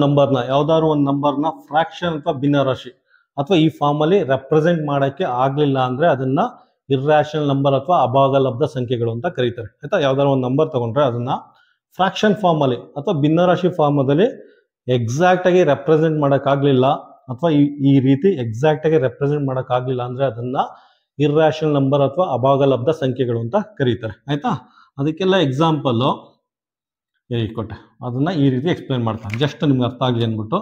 ನಂಬರ್ನ ಫ್ರಾಕ್ಷನ್ ಅಥವಾ ಭಿನ್ನರಾಶಿ ಅಥವಾ ಈ ಫಾರ್ಮ್ ಅಲ್ಲಿ ರೆಪ್ರೆಸೆಂಟ್ ಮಾಡಕ್ಕೆ ಆಗ್ಲಿಲ್ಲ ಅಂದ್ರೆ ಅದನ್ನ ಇರ್ರಾಷನಲ್ ನಂಬರ್ ಅಥವಾ ಅಭಾಗಲಬ್ಧ ಸಂಖ್ಯೆಗಳು ಅಂತ ಕರೀತಾರೆ ಆಯ್ತಾ. ಯಾವ್ದಾದ್ರು ಒಂದು ನಂಬರ್ ತಗೊಂಡ್ರೆ ಅದನ್ನ ಫ್ರಾಕ್ಷನ್ ಫಾರ್ಮ್ ಅಲ್ಲಿ ಅಥವಾ ಭಿನ್ನರಾಶಿ ಫಾರ್ಮ್ ಅಲ್ಲಿ ಎಕ್ಸಾಕ್ಟ್ ಆಗಿ ರೆಪ್ರೆಸೆಂಟ್ ಮಾಡಕ್ಕಾಗ್ಲಿಲ್ಲ ಅಥವಾ ಈ ರೀತಿ ಎಕ್ಸಾಕ್ಟ್ ಆಗಿ ರೆಪ್ರೆಸೆಂಟ್ ಮಾಡಕ್ಕಾಗ್ಲಿಲ್ಲ ಅಂದ್ರೆ ಅದನ್ನ ಇರ್ರಾಷನಲ್ ನಂಬರ್ ಅಥವಾ ಅಭಾಗಲಬ್ಧ ಸಂಖ್ಯೆಗಳು ಅಂತ ಕರೀತಾರೆ ಆಯ್ತಾ. ಅದಕ್ಕೆಲ್ಲ ಎಕ್ಸಾಂಪಲ್ ಕೊಟ್ಟೆ, ಅದನ್ನ ಈ ರೀತಿ ಎಕ್ಸ್ಪ್ಲೇನ್ ಮಾಡ್ತಾರೆ, ಜಸ್ಟ್ ನಿಮ್ಗೆ ಅರ್ಥ ಆಗಲಿ ಅಂದ್ಬಿಟ್ಟು.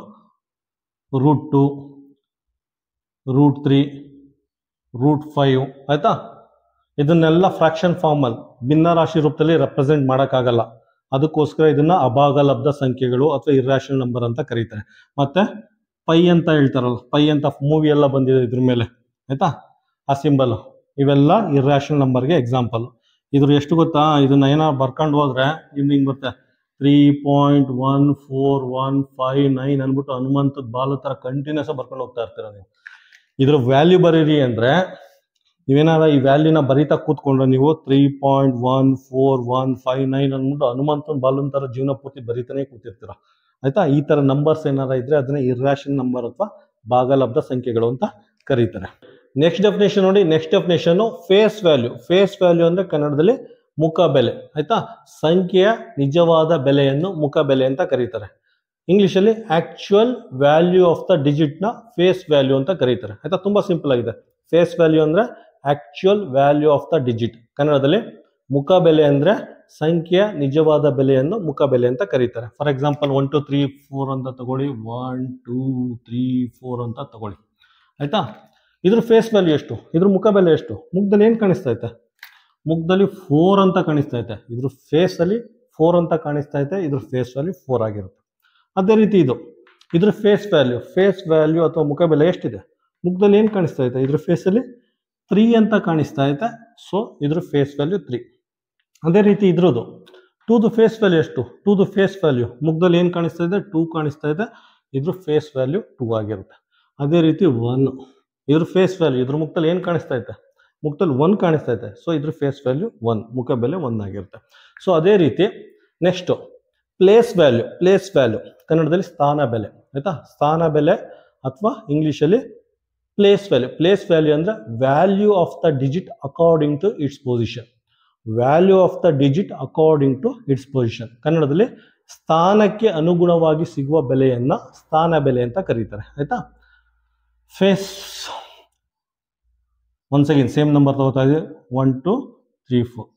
√2, √3, √5 ಆಯ್ತಾ. ಇದನ್ನೆಲ್ಲ ಫ್ರಾಕ್ಷನ್ ಫಾರ್ಮ್ ಅಲ್ಲಿ ಭಿನ್ನ ರಾಶಿ ರೂಪದಲ್ಲಿ ರೆಪ್ರೆಸೆಂಟ್ ಮಾಡಕ್ಕಾಗಲ್ಲ, ಅದಕ್ಕೋಸ್ಕರ ಇದನ್ನ ಅಭಾಗಲಬ್ಧ ಸಂಖ್ಯೆಗಳು ಅಥವಾ ಇರ್ರಾಷನಲ್ ನಂಬರ್ ಅಂತ ಕರೀತಾರೆ. ಮತ್ತೆ ಪೈ ಅಂತ ಹೇಳ್ತಾರಲ್ಲ, ಪೈ ಅಂತ ಮೂವಿ ಎಲ್ಲ ಬಂದಿದೆ ಇದ್ರ ಮೇಲೆ ಆಯ್ತಾ, ಆ ಸಿಂಬಲ್, ಇವೆಲ್ಲ ಇರ್ರಾಷನಲ್ ನಂಬರ್ಗೆ ಎಕ್ಸಾಂಪಲ್. ಇದ್ರ ಎಷ್ಟು ಗೊತ್ತಾ, ಇದನ್ನ ಏನಾದ್ರು ಬರ್ಕೊಂಡು ಹೋದ್ರೆ ಹಿಂಗೆ ಬರುತ್ತೆ 3.14159 ಅನ್ಬಿಟ್ಟು ಹನುಮಂತದ ಬಾಲು ತರ ಕಂಟಿನ್ಯೂಸ್ ಬರ್ಕೊಂಡು ಹೋಗ್ತಾ ಇರ್ತೀರ ನೀವು. ಇದ್ರ ವ್ಯಾಲ್ಯೂ ಬರೀರಿ ಅಂದ್ರೆ ನೀವೇನಾರ ಈ ವ್ಯಾಲ್ಯೂನ ಬರೀತಾ ಕೂತ್ಕೊಂಡ್ರೆ ನೀವು 3.14159 ಅಂದ್ಬಿಟ್ಟು ಹನುಮಂತನ ಬಾಲುನ್ ತರ ಜೀವನ ಪೂರ್ತಿ ಬರೀತಾನೆ ಕೂತಿರ್ತೀರ ಆಯ್ತಾ. ಈ ತರ ನಂಬರ್ಸ್ ಏನಾರ ಇದ್ರೆ ಅದನ್ನ ಇರ್ರಾಷನಲ್ ನಂಬರ್ ಅಥವಾ ಭಾಗಲಬ್ಧ ಸಂಖ್ಯೆಗಳು ಅಂತ ಕರೀತಾರೆ. ನೆಕ್ಸ್ಟ್ ಡೆಫಿನೇಷನ್ ನೋಡಿ, next definition face value. Face value ಅಂದ್ರೆ ಕನ್ನಡದಲ್ಲಿ ಮುಖ ಬೆಲೆ ಆಯ್ತಾ. ಸಂಖ್ಯೆಯ ನಿಜವಾದ ಬೆಲೆಯನ್ನು ಮುಖ ಬೆಲೆ ಅಂತ ಕರೀತಾರೆ. ಇಂಗ್ಲಿಷಲ್ಲಿ actual value of the digit ನ ಫೇಸ್ ವ್ಯಾಲ್ಯೂ ಅಂತ ಕರೀತಾರೆ ಆಯ್ತಾ. ತುಂಬಾ ಸಿಂಪಲ್ ಆಗಿದೆ. ಫೇಸ್ ವ್ಯಾಲ್ಯೂ ಅಂದ್ರೆ actual value of the digit, ಕನ್ನಡದಲ್ಲಿ ಮುಖ ಬೆಲೆ ಅಂದ್ರೆ ಸಂಖ್ಯೆಯ ನಿಜವಾದ ಬೆಲೆಯನ್ನು ಮುಖ ಬೆಲೆ ಅಂತ ಕರೀತಾರೆ. ಫಾರ್ ಎಕ್ಸಾಂಪಲ್ 1 2 3 4 ಅಂತ ತಗೊಳ್ಳಿ, 1 2 3 4 ಅಂತ ತಗೊಳ್ಳಿ ಆಯ್ತಾ. ಇದ್ರ ಫೇಸ್ ವ್ಯಾಲ್ಯೂ ಎಷ್ಟು, ಇದ್ರ ಮುಖ ಬೆಲೆ ಎಷ್ಟು, ಮುಖದಲ್ಲಿ ಏನ್ ಕಾಣಿಸ್ತಾ ಐತೆ, ಮುಖದಲ್ಲಿ 4 ಅಂತ ಕಾಣಿಸ್ತಾ ಐತೆ, ಇದ್ರ ಫೇಸ್ ಅಲ್ಲಿ 4 ಅಂತ ಕಾಣಿಸ್ತಾ ಇದೆ, ಇದ್ರ ಫೇಸ್ ವ್ಯಾಲ್ಯೂ 4 ಆಗಿರುತ್ತೆ. ಅದೇ ರೀತಿ ಇದ್ರ ಫೇಸ್ ವ್ಯಾಲ್ಯೂ ಅಥವಾ ಮುಖಬೆಲೆ ಎಷ್ಟಿದೆ? ಮುಖದಲ್ಲಿ ಏನು ಕಾಣಿಸ್ತಾ ಇದೆ? ಇದ್ರ ಫೇಸಲ್ಲಿ 3 ಅಂತ ಕಾಣಿಸ್ತಾ ಇದೆ, ಸೊ ಇದ್ರ ಫೇಸ್ ವ್ಯಾಲ್ಯೂ 3. ಅದೇ ರೀತಿ ಇದ್ರದ್ದು 2ದು ಫೇಸ್ ವ್ಯಾಲ್ಯೂ ಎಷ್ಟು? 2ದು ಫೇಸ್ ವ್ಯಾಲ್ಯೂ ಮುಖದಲ್ಲಿ ಏನು ಕಾಣಿಸ್ತಾ ಇದೆ? 2 ಕಾಣಿಸ್ತಾ ಇದೆ, ಇದ್ರ ಫೇಸ್ ವ್ಯಾಲ್ಯೂ 2 ಆಗಿರುತ್ತೆ. ಅದೇ ರೀತಿ 1, ಇದ್ರ ಫೇಸ್ ವ್ಯಾಲ್ಯೂ ಇದ್ರ ಮುಖದಲ್ಲಿ ಏನು ಕಾಣಿಸ್ತಾ ಇದೆ? ಮುಖದಲ್ಲಿ 1 ಕಾಣಿಸ್ತಾ ಇದೆ, ಸೊ ಇದ್ರ ಫೇಸ್ ವ್ಯಾಲ್ಯೂ 1, ಮುಖಬೆಲೆ 1 ಆಗಿರುತ್ತೆ. ಸೊ ಅದೇ ರೀತಿ ನೆಕ್ಸ್ಟ್ ಪ್ಲೇಸ್ ವ್ಯಾಲ್ಯೂ ಕನ್ನಡದಲ್ಲಿ ಸ್ಥಾನ ಬೆಲೆ, ಆಯ್ತಾ? ಸ್ಥಾನ ಬೆಲೆ ಅಥವಾ ಇಂಗ್ಲಿಷಲ್ಲಿ ಪ್ಲೇಸ್ ವ್ಯಾಲ್ಯೂ ಅಂದ್ರೆ value of the digit according to its position. ಕನ್ನಡದಲ್ಲಿ ಸ್ಥಾನಕ್ಕೆ ಅನುಗುಣವಾಗಿ ಸಿಗುವ ಬೆಲೆಯನ್ನ ಸ್ಥಾನ ಬೆಲೆ ಅಂತ ಕರೀತಾರೆ, ಆಯ್ತಾ? Face once again same number ತಗೋತಾ ಇದ್ದೀವಿ, 1 2 3 4,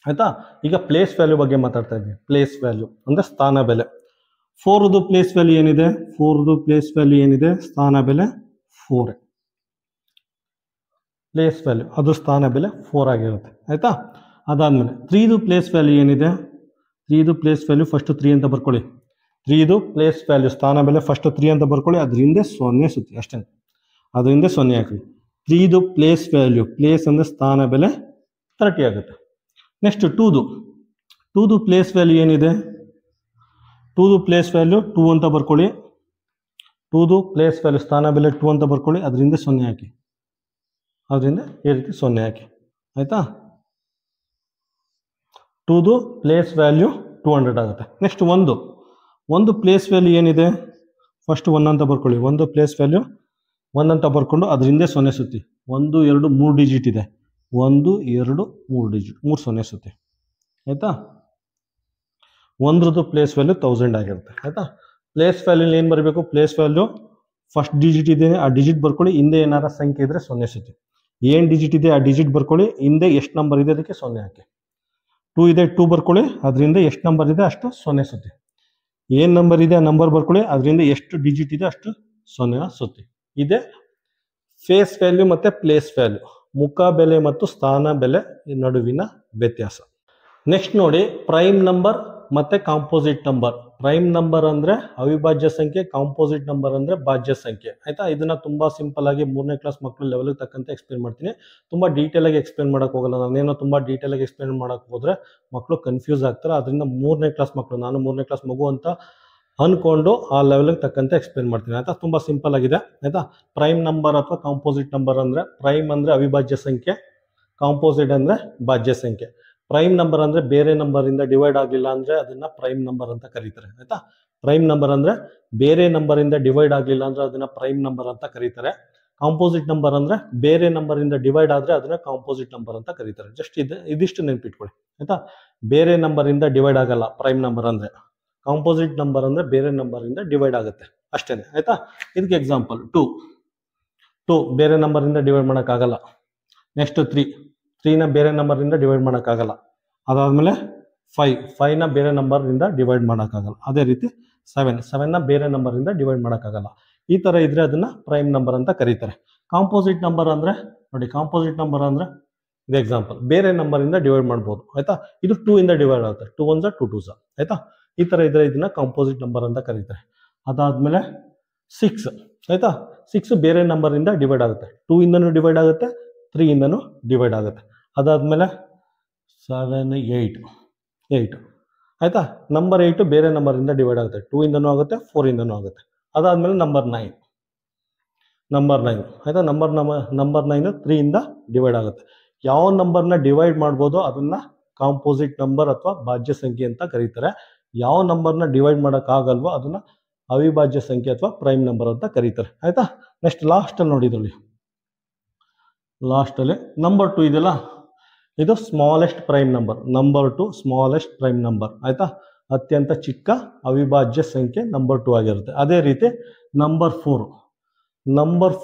ಆಯ್ತಾ? ಈಗ ಪ್ಲೇಸ್ ವ್ಯಾಲ್ಯೂ ಬಗ್ಗೆ ಮಾತಾಡ್ತಾ ಇದ್ದೀವಿ. ಪ್ಲೇಸ್ ವ್ಯಾಲ್ಯೂ ಅಂದ್ರೆ ಸ್ಥಾನ ಬೆಲೆ. 4ದು ಪ್ಲೇಸ್ ವ್ಯಾಲ್ಯೂ ಏನಿದೆ? ಸ್ಥಾನ ಬೆಲೆ 4. ಪ್ಲೇಸ್ ವ್ಯಾಲ್ಯೂ ಅದು ಸ್ಥಾನ ಬೆಲೆ 4 ಆಗಿರುತ್ತೆ, ಆಯ್ತಾ? ಅದಾದ್ಮೇಲೆ 3ದು ಪ್ಲೇಸ್ ವ್ಯಾಲ್ಯೂ ಏನಿದೆ? 3ದು ಪ್ಲೇಸ್ ವ್ಯಾಲ್ಯೂ ಫಸ್ಟ್ 3 ಅಂತ ಬರ್ಕೊಳ್ಳಿ. 3ದು ಪ್ಲೇಸ್ ವ್ಯಾಲ್ಯೂ ಸ್ಥಾನ ಬೆಲೆ ಫಸ್ಟ್ 3 ಅಂತ ಬರ್ಕೊಳ್ಳಿ, ಅದರಿಂದ 0 ಸುತ್ತಿ ಅಷ್ಟೇ, ಅದರಿಂದ 0 ಹಾಕಿ. 3ದು ಪ್ಲೇಸ್ ವ್ಯಾಲ್ಯೂ, ಪ್ಲೇಸ್ ಅಂದ್ರೆ ಸ್ಥಾನ ಬೆಲೆ 30 ಆಗುತ್ತೆ. ನೆಕ್ಸ್ಟ್ 2ದು ಪ್ಲೇಸ್ ವ್ಯಾಲ್ಯೂ ಏನಿದೆ? 2ದು ಪ್ಲೇಸ್ ವ್ಯಾಲ್ಯೂ 2 ಅಂತ ಬರ್ಕೊಳ್ಳಿ. 2ದು ಪ್ಲೇಸ್ ವ್ಯಾಲ್ಯೂ ಸ್ಥಾನ ಬೆಲೆ 2 ಅಂತ ಬರ್ಕೊಳ್ಳಿ, ಅದರಿಂದ 0 ಹಾಕಿ, ಅದರಿಂದ ಈ ರೀತಿ 0 ಹಾಕಿ, ಆಯ್ತಾ? 2ದು ಪ್ಲೇಸ್ ವ್ಯಾಲ್ಯೂ 200 ಆಗುತ್ತೆ. ನೆಕ್ಸ್ಟ್ 1 ಪ್ಲೇಸ್ ವ್ಯಾಲ್ಯೂ ಏನಿದೆ? ಫಸ್ಟ್ 1 ಅಂತ ಬರ್ಕೊಳ್ಳಿ. 1 ಪ್ಲೇಸ್ ವ್ಯಾಲ್ಯೂ 1 ಅಂತ ಬರ್ಕೊಂಡು ಅದರಿಂದ 0 ಸುತ್ತಿ. 1 2 3 ಡಿಜಿಟ್ ಇದೆ, 1 2 3 ಡಿಜಿಟ್, 3 0 ಸುತ್ತಿ, ಆಯ್ತಾ? 1ದು ಪ್ಲೇಸ್ ವ್ಯಾಲ್ಯೂ 1000 ಆಗಿರುತ್ತೆ, ಆಯ್ತಾ? ಪ್ಲೇಸ್ ವ್ಯಾಲ್ಯೂ ಏನು ಬರಬೇಕು? ಪ್ಲೇಸ್ ವ್ಯಾಲ್ಯೂ ಫಸ್ಟ್ ಡಿಜಿಟ್ ಇದೆ, ಆ ಡಿಜಿಟ್ ಬರ್ಕೊಳ್ಳಿ, ಹಿಂದೆ ಏನಾರ ಸಂಖ್ಯೆ ಇದ್ರೆ 0 ಸುತ್ತಿ. ಏನು ಡಿಜಿಟ್ ಇದೆ ಆ ಡಿಜಿಟ್ ಬರ್ಕೊಳ್ಳಿ, ಹಿಂದೆ ಎಷ್ಟು ನಂಬರ್ ಇದೆ ಅದಕ್ಕೆ 0 ಹಾಕಿ. 2 ಇದೆ, 2 ಬರ್ಕೊಳ್ಳಿ, ಅದರಿಂದ ಎಷ್ಟು ನಂಬರ್ ಇದೆ ಅಷ್ಟು 0 ಸುತ್ತಿ. ಏನು ನಂಬರ್ ಇದೆ ಆ ನಂಬರ್ ಬರ್ಕೊಳ್ಳಿ, ಅದರಿಂದ ಎಷ್ಟು ಡಿಜಿಟ್ ಇದೆ ಅಷ್ಟು 0 ಸುತ್ತಿ. ಇದೆ ಫೇಸ್ ವ್ಯಾಲ್ಯೂ ಮತ್ತೆ ಪ್ಲೇಸ್ ವ್ಯಾಲ್ಯೂ, ಮುಖ ಬೆಲೆ ಮತ್ತು ಸ್ಥಾನ ಬೆಲೆ ನಡುವಿನ ವ್ಯತ್ಯಾಸ. ನೆಕ್ಸ್ಟ್ ನೋಡಿ, ಪ್ರೈಮ್ ನಂಬರ್ ಮತ್ತೆ ಕಾಂಪೋಸಿಟ್ ನಂಬರ್. ಪ್ರೈಮ್ ನಂಬರ್ ಅಂದ್ರೆ ಅವಿಭಾಜ್ಯ ಸಂಖ್ಯೆ, ಕಾಂಪೋಸಿಟ್ ನಂಬರ್ ಅಂದ್ರೆ ಭಾಜ್ಯ ಸಂಖ್ಯೆ, ಆಯ್ತಾ? ಇದನ್ನ ತುಂಬಾ ಸಿಂಪಲ್ ಆಗಿ 3ನೇ ಕ್ಲಾಸ್ ಮಕ್ಕಳು ಲೆವೆಲ್ ತಕ್ಕಂತೆ ಎಕ್ಸ್ಪ್ಲೇನ್ ಮಾಡ್ತೀನಿ. ತುಂಬಾ ಡೀಟೇಲ್ ಆಗಿ ಎಕ್ಸ್ಪ್ಲೇನ್ ಮಾಡಕ್ ಹೋಗಲ್ಲ, ನಾನೇನೋ ತುಂಬಾ ಡೀಟೇಲ್ ಆಗಿ ಎಕ್ಸ್ಪ್ಲೇನ್ ಮಾಡಕ್ ಹೋದ್ರೆ ಮಕ್ಕಳು ಕನ್ಫ್ಯೂಸ್ ಆಗ್ತಾರೆ. ಅದರಿಂದ 3ನೇ ಕ್ಲಾಸ್ ಮಕ್ಕಳು, ನಾನು 3ನೇ ಕ್ಲಾಸ್ ಮಗು ಅಂತ ಅನ್ಕೊಂಡು ಆ ಲೆವೆಲ್ ತಕ್ಕಂತೆ ಎಕ್ಸ್ಪ್ಲೇನ್ ಮಾಡ್ತೀನಿ, ಆಯ್ತಾ? ತುಂಬಾ ಸಿಂಪಲ್ ಆಗಿದೆ, ಆಯ್ತಾ? ಪ್ರೈಮ್ ನಂಬರ್ ಅಥವಾ ಕಾಂಪೋಸಿಟ್ ನಂಬರ್ ಅಂದ್ರೆ, ಪ್ರೈಮ್ ಅಂದ್ರೆ ಅವಿಭಾಜ್ಯ ಸಂಖ್ಯೆ, ಕಾಂಪೋಸಿಟ್ ಅಂದ್ರೆ ಭಾಜ್ಯ ಸಂಖ್ಯೆ. ಪ್ರೈಮ್ ನಂಬರ್ ಅಂದ್ರೆ ಬೇರೆ ನಂಬರ್ ಇಂದ ಡಿವೈಡ್ ಆಗಲಿಲ್ಲ ಅಂದ್ರೆ ಅದನ್ನ ಪ್ರೈಮ್ ನಂಬರ್ ಅಂತ ಕರೀತಾರೆ, ಆಯ್ತಾ? ಪ್ರೈಮ್ ನಂಬರ್ ಅಂದ್ರೆ ಬೇರೆ ನಂಬರ್ ಇಂದ ಡಿವೈಡ್ ಆಗಲಿಲ್ಲ ಅಂದ್ರೆ ಅದನ್ನ ಪ್ರೈಮ್ ನಂಬರ್ ಅಂತ ಕರೀತಾರೆ. ಕಾಂಪೋಸಿಟ್ ನಂಬರ್ ಅಂದ್ರೆ ಬೇರೆ ನಂಬರ್ ಇಂದ ಡಿವೈಡ್ ಆದ್ರೆ ಅದನ್ನ ಕಾಂಪೋಸಿಟ್ ನಂಬರ್ ಅಂತ ಕರೀತಾರೆ. ಜಸ್ಟ್ ಇದಿಷ್ಟು ನೆನ್ಪಿಟ್ಕೊಳ್ಳಿ, ಆಯ್ತಾ? ಬೇರೆ ನಂಬರ್ ಇಂದ ಡಿವೈಡ್ ಆಗಲ್ಲ ಪ್ರೈಮ್ ನಂಬರ್ ಅಂದ್ರೆ. ಕಾಂಪೋಸಿಟ್ ನಂಬರ್ ಅಂದ್ರೆ ಬೇರೆ ನಂಬರ್ ಇಂದ ಡಿವೈಡ್ ಆಗುತ್ತೆ ಅಷ್ಟೇನೆ, ಆಯ್ತಾ? ಇದಕ್ಕೆ ಎಕ್ಸಾಂಪಲ್ 2 ಬೇರೆ ನಂಬರ್ ಇಂದ ಡಿವೈಡ್ ಮಾಡಕ್ ಆಗಲ್ಲ. ನೆಕ್ಸ್ಟ್ 3ನ ಬೇರೆ ನಂಬರ್ ಇಂದ ಡಿವೈಡ್ ಮಾಡಕ್ ಆಗಲ್ಲ. ಅದಾದ್ಮೇಲೆ 5ನ ಬೇರೆ ನಂಬರ್ ಇಂದ ಡಿವೈಡ್ ಮಾಡಕ್ ಆಗಲ್ಲ. ಅದೇ ರೀತಿ 7ನ ಬೇರೆ ನಂಬರ್ ಇಂದ ಡಿವೈಡ್ ಮಾಡಕ್ ಆಗಲ್ಲ. ಈ ತರ ಇದ್ರೆ ಅದನ್ನ ಪ್ರೈಮ್ ನಂಬರ್ ಅಂತ ಕರೀತಾರೆ. ಕಾಂಪೋಸಿಟ್ ನಂಬರ್ ಅಂದ್ರೆ ನೋಡಿ, ಕಾಂಪೋಸಿಟ್ ನಂಬರ್ ಅಂದ್ರೆ ಇದು ಎಕ್ಸಾಂಪಲ್, ಬೇರೆ ನಂಬರ್ ಇಂದ ಡಿವೈಡ್ ಮಾಡ್ಬೋದು, ಆಯ್ತಾ? ಇದು 2 ಇಂದ ಡಿವೈಡ್ ಆಗುತ್ತೆ, 2 1 2 2 ಆಯ್ತಾ? ಈ ತರ ಇದ್ರೆ ಇದನ್ನ ಕಾಂಪೋಸಿಟ್ ನಂಬರ್ ಅಂತ ಕರೀತಾರೆ. ಅದಾದ್ಮೇಲೆ 6, ಆಯ್ತಾ? 6 ಬೇರೆ ನಂಬರ್ ಇಂದ ಡಿವೈಡ್ ಆಗುತ್ತೆ, 2 ಇಂದನೂ ಡಿವೈಡ್ ಆಗುತ್ತೆ, 3 ಇಂದನೂ ಡಿವೈಡ್ ಆಗುತ್ತೆ. ಅದಾದ್ಮೇಲೆ 7 8, ಆಯ್ತಾ? ನಂಬರ್ 8 ಬೇರೆ ನಂಬರ್ ಇಂದ ಡಿವೈಡ್ ಆಗುತ್ತೆ, 2 ಇಂದನೂ ಆಗುತ್ತೆ, 4 ಇಂದನೂ ಆಗುತ್ತೆ. ಅದಾದ್ಮೇಲೆ ನಂಬರ್ 9, ಆಯ್ತಾ? ನಂಬರ್ 9 3 ಇಂದ ಡಿವೈಡ್ ಆಗುತ್ತೆ. ಯಾವ ನಂಬರ್ನ ಡಿವೈಡ್ ಮಾಡ್ಬೋದೋ ಅದನ್ನ ಕಾಂಪೋಸಿಟ್ ನಂಬರ್ ಅಥವಾ ಭಾಜ್ಯ ಸಂಖ್ಯೆ ಅಂತ ಕರೀತಾರೆ. ಯಾವ ನಂಬರ್ನ ಡಿವೈಡ್ ಮಾಡಕ್ ಆಗಲ್ವೋ ಅದನ್ನ ಅವಿಭಾಜ್ಯ ಸಂಖ್ಯೆ ಅಥವಾ ಪ್ರೈಮ್ ನಂಬರ್ ಅಂತ ಕರೀತಾರೆ, ಆಯ್ತಾ? ನೆಕ್ಸ್ಟ್ ಲಾಸ್ಟ್ ಅಲ್ಲಿ ನೋಡಿದ್ರಲ್ಲಿ, ಲಾಸ್ಟ್ ಅಲ್ಲಿ ನಂಬರ್ 2 ಇದೆಯಲ್ಲ, ಇದು smallest prime number. Number 2 smallest prime number, ಆಯ್ತಾ? ಅತ್ಯಂತ ಚಿಕ್ಕ ಅವಿಭಾಜ್ಯ ಸಂಖ್ಯೆ ನಂಬರ್ 2 ಆಗಿರುತ್ತೆ. ಅದೇ ರೀತಿ ನಂಬರ್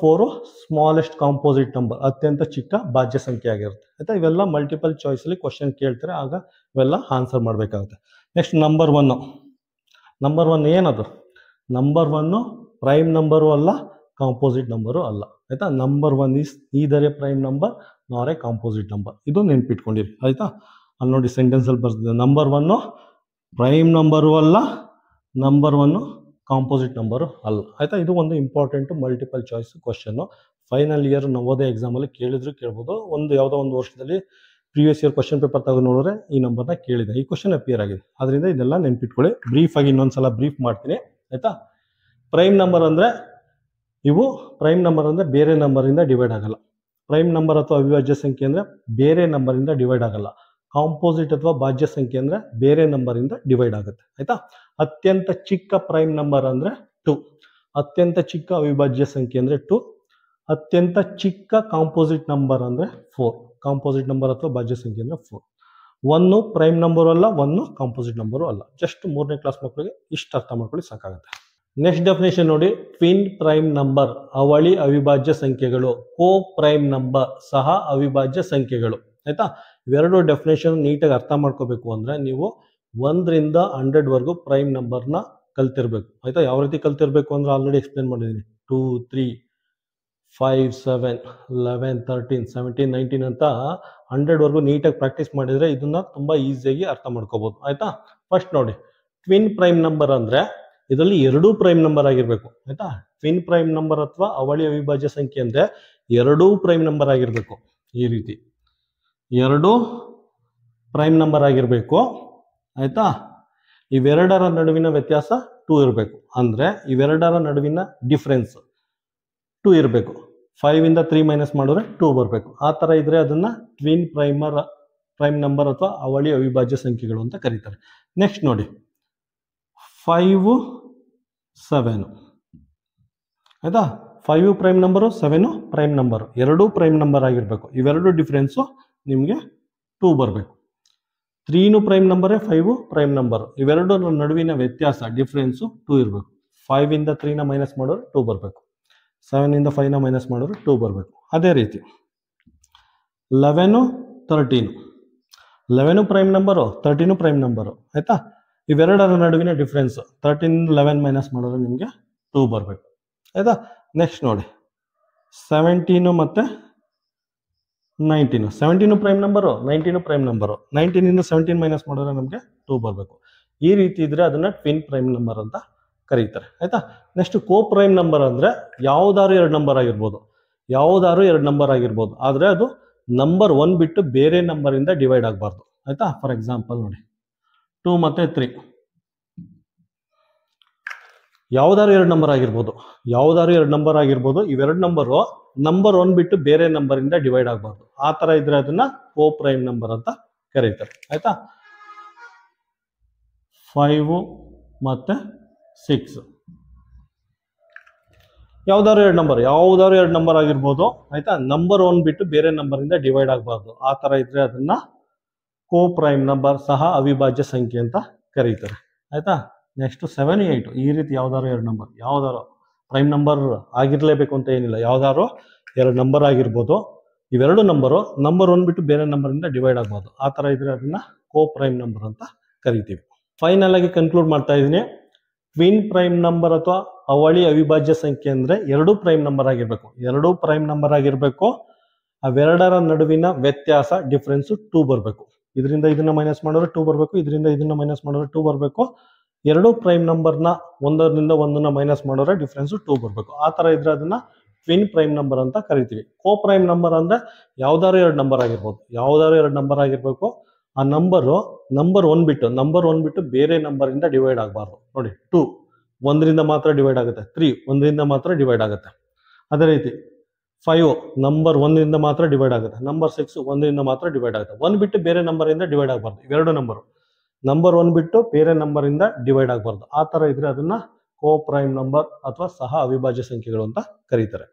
4 ಸ್ಮಾಲೆಸ್ಟ್ ಕಾಂಪೋಸಿಟ್ ನಂಬರ್, ಅತ್ಯಂತ ಚಿಕ್ಕ ಭಾಜ್ಯ ಸಂಖ್ಯೆ ಆಗಿರುತ್ತೆ, ಆಯ್ತಾ? ಇವೆಲ್ಲ ಮಲ್ಟಿಪಲ್ ಚಾಯ್ಸ್ ಅಲ್ಲಿ ಕ್ವಶನ್ ಕೇಳ್ತಾರೆ, ಆಗ ಇವೆಲ್ಲ ಆನ್ಸರ್ ಮಾಡಬೇಕಾಗುತ್ತೆ. ನೆಕ್ಸ್ಟ್ ನಂಬರ್ 1 ಏನದು? ನಂಬರ್ 1 ಪ್ರೈಮ್ ನಂಬರು ಅಲ್ಲ, ಕಾಂಪೋಸಿಟ್ ನಂಬರು ಅಲ್ಲ, ಆಯ್ತಾ? Number 1 is either a prime number nor a composite number. ಇದು ನೆನ್ಪಿಟ್ಕೊಂಡಿರಿ, ಆಯ್ತಾ? ಅಲ್ಲಿ ನೋಡಿ ಸೆಂಟೆನ್ಸ್ ಅಲ್ಲಿ ಬರ್ತಿದೆ, ನಂಬರ್ 1 ಪ್ರೈಮ್ ನಂಬರು ಅಲ್ಲ, ನಂಬರ್ ಒನ್ನು ಕಾಂಪೋಸಿಟ್ ನಂಬರು ಅಲ್ಲ. ಆಯ್ತಾ, ಇದು ಒಂದು important multiple choice question. Final year Navodaya ಎಕ್ಸಾಮಲ್ಲಿ ಕೇಳಿದ್ರು ಕೇಳ್ಬೋದು. ಯಾವುದೋ ಒಂದು ವರ್ಷದಲ್ಲಿ ಪ್ರೀವಿಯಸ್ ಇಯರ್ ಕ್ವಶನ್ ಪೇಪರ್ ತೆಗೆದು ನೋಡಿದ್ರೆ ಈ ನಂಬರ್ನ ಕೇಳಿದೆ, ಈ ಕ್ವಶನ್ ಅಪಿಯರ್ ಆಗಿದೆ. ಅದರಿಂದ ಇದೆಲ್ಲ ನೆನ್ಪಿಟ್ಕೊಳ್ಳಿ. ಬ್ರೀಫ್ ಆಗಿ ಇನ್ನೊಂದ್ಸಲ ಬ್ರೀಫ್ ಮಾಡ್ತೀನಿ. ಆಯ್ತಾ, ಪ್ರೈಮ್ ನಂಬರ್ ಅಂದರೆ ಪ್ರೈಮ್ ನಂಬರ್ ಅಂದರೆ ಬೇರೆ ನಂಬರಿಂದ ಡಿವೈಡ್ ಆಗಲ್ಲ. ಪ್ರೈಮ್ ನಂಬರ್ ಅಥವಾ ಅವಿಭಾಜ್ಯ ಸಂಖ್ಯೆ ಅಂದರೆ ಬೇರೆ ನಂಬರಿಂದ ಡಿವೈಡ್ ಆಗಲ್ಲ. ಕಾಂಪೋಸಿಟ್ ಅಥವಾ ಭಾಜ್ಯ ಸಂಖ್ಯೆ ಅಂದರೆ ಬೇರೆ ನಂಬರಿಂದ ಡಿವೈಡ್ ಆಗುತ್ತೆ. ಆಯ್ತಾ, ಅತ್ಯಂತ ಚಿಕ್ಕ ಪ್ರೈಮ್ ನಂಬರ್ ಅಂದರೆ 2, ಅತ್ಯಂತ ಚಿಕ್ಕ ಅವಿಭಾಜ್ಯ ಸಂಖ್ಯೆ ಅಂದರೆ 2, ಅತ್ಯಂತ ಚಿಕ್ಕ ಕಾಂಪೋಸಿಟ್ ನಂಬರ್ ಅಂದರೆ 4. ಕಾಂಪೋಸಿಟ್ ನಂಬರ್ ಅಥವಾ ಭಾಜ್ಯ ಸಂಖ್ಯೆ ಅಂದರೆ 4. 1 ಪ್ರೈಮ್ ನಂಬರು ಅಲ್ಲ, 1 ಕಾಂಪೋಸಿಟ್ ನಂಬರು ಅಲ್ಲ. ಜಸ್ಟ್ 3ನೇ ಕ್ಲಾಸ್ ಮಕ್ಕಳಿಗೆ ಇಷ್ಟು ಅರ್ಥ ಮಾಡ್ಕೊಳ್ಳಿ ಸಾಕಾಗುತ್ತೆ. ನೆಕ್ಸ್ಟ್ ಡೆಫಿನೇಷನ್ ನೋಡಿ, ಟ್ವಿನ್ ಪ್ರೈಮ್ ನಂಬರ್ ಅವಳಿ ಅವಿಭಾಜ್ಯ ಸಂಖ್ಯೆಗಳು, ಕೋ ಪ್ರೈಮ್ ನಂಬರ್ ಸಹ ಅವಿಭಾಜ್ಯ ಸಂಖ್ಯೆಗಳು. ಆಯ್ತಾ, ಇವೆರಡು ಡೆಫಿನೇಷನ್ ನೀಟಾಗಿ ಅರ್ಥ ಮಾಡ್ಕೋಬೇಕು ಅಂದರೆ ನೀವು 1ರಿಂದ 100 ಪ್ರೈಮ್ ನಂಬರ್ನ ಕಲ್ತಿರ್ಬೇಕು. ಆಯ್ತಾ, ಯಾವ ರೀತಿ ಕಲ್ತಿರ್ಬೇಕು ಅಂದ್ರೆ ಆಲ್ರೆಡಿ ಎಕ್ಸ್ಪ್ಲೇನ್ ಮಾಡಿದ್ದೀನಿ. 2, 3, 5, 7, 11, 13, 17, 19 ಅಂತ 100 ನೀಟಾಗಿ ಪ್ರಾಕ್ಟೀಸ್ ಮಾಡಿದರೆ ಇದನ್ನ ತುಂಬಾ ಈಸಿಯಾಗಿ ಅರ್ಥ ಮಾಡ್ಕೋಬಹುದು. ಆಯ್ತಾ, ಫಸ್ಟ್ ನೋಡಿ, ಟ್ವಿನ್ ಪ್ರೈಮ್ ನಂಬರ್ ಅಂದ್ರೆ ಇದರಲ್ಲಿ 2 ಪ್ರೈಮ್ ನಂಬರ್ ಆಗಿರ್ಬೇಕು. ಆಯ್ತಾ, ಟ್ವಿನ್ ಪ್ರೈಮ್ ನಂಬರ್ ಅಥವಾ ಅವಳಿ ಅವಿಭಾಜ್ಯ ಸಂಖ್ಯೆ ಅಂದ್ರೆ 2 ಪ್ರೈಮ್ ನಂಬರ್ ಆಗಿರ್ಬೇಕು. ಈ ರೀತಿ 2 ಪ್ರೈಮ್ ನಂಬರ್ ಆಗಿರ್ಬೇಕು. ಆಯ್ತಾ, ಇವೆರಡರ ನಡುವಿನ ವ್ಯತ್ಯಾಸ 2 ಇರಬೇಕು. ಅಂದ್ರೆ ಇವೆರಡರ ನಡುವಿನ ಡಿಫ್ರೆನ್ಸ್ 2 ಇರಬೇಕು. 5ಇಂದ 3 ಮೈನಸ್ ಮಾಡಿದ್ರೆ 2 ಬರಬೇಕು. ಆ ಥರ ಇದ್ರೆ ಅದನ್ನ ಟ್ವಿನ್ ಪ್ರೈಮ್ ನಂಬರ್ ಅಥವಾ ಅವಳಿ ಅವಿಭಾಜ್ಯ ಸಂಖ್ಯೆಗಳು ಅಂತ ಕರೀತಾರೆ. ನೆಕ್ಸ್ಟ್ ನೋಡಿ, 5, 7. ಆಯ್ತಾ, 5 prime number, 7 prime number, 2 prime number ಆಗಿರ್ಬೇಕು. ಇವೆರಡು ಡಿಫ್ರೆನ್ಸು ನಿಮಗೆ 2 ಬರಬೇಕು. 3 ಪ್ರೈಮ್ ನಂಬರೇ, 5 ಪ್ರೈಮ್ ನಂಬರು, ಇವೆರಡು ನಡುವಿನ ವ್ಯತ್ಯಾಸ ಡಿಫ್ರೆನ್ಸು 2 ಇರಬೇಕು. 5ಇಂದ 3ನ ಮೈನಸ್ ಮಾಡಿದ್ರೆ 2 ಬರಬೇಕು. 7ಇಂದ 5ನ ಮೈನಸ್ ಮಾಡಿದ್ರೆ 2 ಬರಬೇಕು. ಅದೇ ರೀತಿ 11, 13. 11 ಪ್ರೈಮ್ ನಂಬರು, 13 ಪ್ರೈಮ್ ನಂಬರು. ಆಯ್ತಾ, ಇವೆರಡರ ನಡುವಿನ ಡಿಫ್ರೆನ್ಸ್ 13, 11 ಮೈನಸ್ ಮಾಡಿದ್ರೆ ನಿಮಗೆ 2 ಬರಬೇಕು. ಆಯ್ತಾ, ನೆಕ್ಸ್ಟ್ ನೋಡಿ, 17 ಮತ್ತೆ 19. 17 ಪ್ರೈಮ್ ನಂಬರು, 19 ಪ್ರೈಮ್ ನಂಬರು, 19ಇಂದ 17 ಮೈನಸ್ ಮಾಡಿದ್ರೆ ನಮಗೆ 2 ಬರಬೇಕು. ಈ ರೀತಿ ಇದ್ರೆ ಅದನ್ನ ಟ್ವಿನ್ ಪ್ರೈಮ್ ನಂಬರ್ ಅಂತ ಕರೀತಾರೆ. ಆಯ್ತಾ, ನೆಕ್ಸ್ಟ್ ಕೋ ಪ್ರೈಮ್ ನಂಬರ್ ಅಂದ್ರೆ ಯಾವ್ದಾದ್ರು 2 ನಂಬರ್ ಆಗಿರ್ಬೋದು. ಯಾವ್ದಾದ್ರು 2 ನಂಬರ್ ಆಗಿರ್ಬೋದು, ಆದ್ರೆ ಅದು ನಂಬರ್ 1 ಬಿಟ್ಟು ಬೇರೆ ನಂಬರ್ ಇಂದ ಡಿವೈಡ್ ಆಗಬಾರ್ದು. ಆಯ್ತಾ, ಫಾರ್ ಎಕ್ಸಾಂಪಲ್ ನೋಡಿ, 2 ಮತ್ತೆ 3 ಯಾವ್ದಾದ್ರು 2 ನಂಬರ್ ಆಗಿರ್ಬೋದು. ಯಾವ್ದಾದ್ರು 2 ನಂಬರ್ ಆಗಿರ್ಬೋದು, ಇವೆರಡು ನಂಬರು ನಂಬರ್ 1 ಬಿಟ್ಟು ಬೇರೆ ನಂಬರ್ ಇಂದ ಡಿವೈಡ್ ಆಗಬಾರ್ದು. ಆ ತರ ಇದ್ರೆ ಅದನ್ನ ಕೋ ಪ್ರೈಮ್ ನಂಬರ್ ಅಂತ ಕರೀತಾರೆ. ಆಯ್ತಾ, 5 ಮತ್ತೆ 6 ಯಾವ್ದಾದ್ರು 2 ನಂಬರ್ ಆಗಿರ್ಬೋದು. ಆಯ್ತಾ, ನಂಬರ್ 1 ಬಿಟ್ಟು ಬೇರೆ ನಂಬರ್ ಇಂದ ಡಿವೈಡ್ ಆಗಬಾರ್ದು. ಆ ತರ ಇದ್ರೆ ಅದನ್ನ ಕೋ ಪ್ರೈಮ್ ನಂಬರ್ ಸಹ ಅವಿಭಾಜ್ಯ ಸಂಖ್ಯೆ ಅಂತ ಕರೀತಾರೆ. ಆಯ್ತಾ, ನೆಕ್ಸ್ಟ್ 7, 8 ಈ ರೀತಿ ಯಾವ್ದಾದ್ರು 2 ನಂಬರ್, ಯಾವ್ದಾರು ಪ್ರೈಮ್ ನಂಬರ್ ಆಗಿರ್ಲೇಬೇಕು ಅಂತ ಏನಿಲ್ಲ, ಯಾವ್ದಾದ್ರು 2 ನಂಬರ್ ಆಗಿರ್ಬೋದು. ಇವೆರಡು ನಂಬರು ನಂಬರ್ 1 ಬಿಟ್ಟು ಬೇರೆ ನಂಬರ್ ಇಂದ ಡಿವೈಡ್ ಆಗಬಾರ್ದು. ಆ ತರ ಇದ್ರೆ ಅದನ್ನ ಕೋ ಪ್ರೈಮ್ ನಂಬರ್ ಅಂತ ಕರಿತೀವಿ. ಫೈನಲ್ ಆಗಿ ಕನ್ಕ್ಲೂಡ್ ಮಾಡ್ತಾ ಇದ್ದೀನಿ. ಟ್ವಿನ್ ಪ್ರೈಮ್ ನಂಬರ್ ಅಥವಾ ಅವಳಿ ಅವಿಭಾಜ್ಯ ಸಂಖ್ಯೆ ಅಂದ್ರೆ 2 ಪ್ರೈಮ್ ನಂಬರ್ ಆಗಿರ್ಬೇಕು. 2 ಪ್ರೈಮ್ ನಂಬರ್ ಆಗಿರ್ಬೇಕು. ಅವೆರಡರ ನಡುವಿನ ವ್ಯತ್ಯಾಸ ಡಿಫ್ರೆನ್ಸ್ 2 ಬರಬೇಕು. ಇದರಿಂದ ಇದನ್ನ ಮೈನಸ್ ಮಾಡಿದ್ರೆ 2 ಬರಬೇಕು. ಇದರಿಂದ ಇದನ್ನ ಮೈನಸ್ ಮಾಡಿದ್ರೆ 2 ಬರಬೇಕು. 2 ಪ್ರೈಮ್ ನಂಬರ್ನ ಒಂದರಿಂದ ಒಂದನ್ನ ಮೈನಸ್ ಮಾಡಿದ್ರೆ ಡಿಫ್ರೆನ್ಸ್ 2 ಬರಬೇಕು. ಆ ತರ ಇದ್ರೆ ಅದನ್ನ ಟ್ವಿನ್ ಪ್ರೈಮ್ ನಂಬರ್ ಅಂತ ಕರಿತೀವಿ. ಕೋ ಪ್ರೈಮ್ ನಂಬರ್ ಅಂದ್ರೆ ಯಾವ್ದಾದ್ರು 2 ನಂಬರ್ ಆಗಿರ್ಬೋದು. ಯಾವ್ದಾದ್ರು 2 ನಂಬರ್ ಆಗಿರ್ಬೇಕು. ಆ ನಂಬರ್ 1 ಬಿಟ್ಟು ಬೇರೆ ನಂಬರ್ ಇಂದ ಡಿವೈಡ್ ಆಗಬಾರ್ದು. ನೋಡಿ, 2 1ರಿಂದ ಮಾತ್ರ ಡಿವೈಡ್ ಆಗುತ್ತೆ. 3 1ರಿಂದ ಮಾತ್ರ ಡಿವೈಡ್ ಆಗುತ್ತೆ. ಅದೇ ರೀತಿ 5 ನಂಬರ್ 1ರಿಂದ ಮಾತ್ರ ಡಿವೈಡ್ ಆಗುತ್ತೆ. ನಂಬರ್ 6 1ರಿಂದ ಮಾತ್ರ ಡಿವೈಡ್ ಆಗುತ್ತೆ. 1 ಬಿಟ್ಟು ಬೇರೆ ನಂಬರ್ ಇಂದ ಡಿವೈಡ್ ಆಗಬಾರ್ದು. ಇವೆರಡು ನಂಬರ್ 1 ಬಿಟ್ಟು ಬೇರೆ ನಂಬರ್ ಇಂದ ಡಿವೈಡ್ ಆಗಬಾರ್ದು. ಆ ತರ ಇದ್ರೆ ಅದನ್ನ ಕೋ ಪ್ರೈಮ್ ನಂಬರ್ ಅಥವಾ ಸಹ ಅವಿಭಾಜ್ಯ ಸಂಖ್ಯೆಗಳು ಅಂತ ಕರೀತಾರೆ.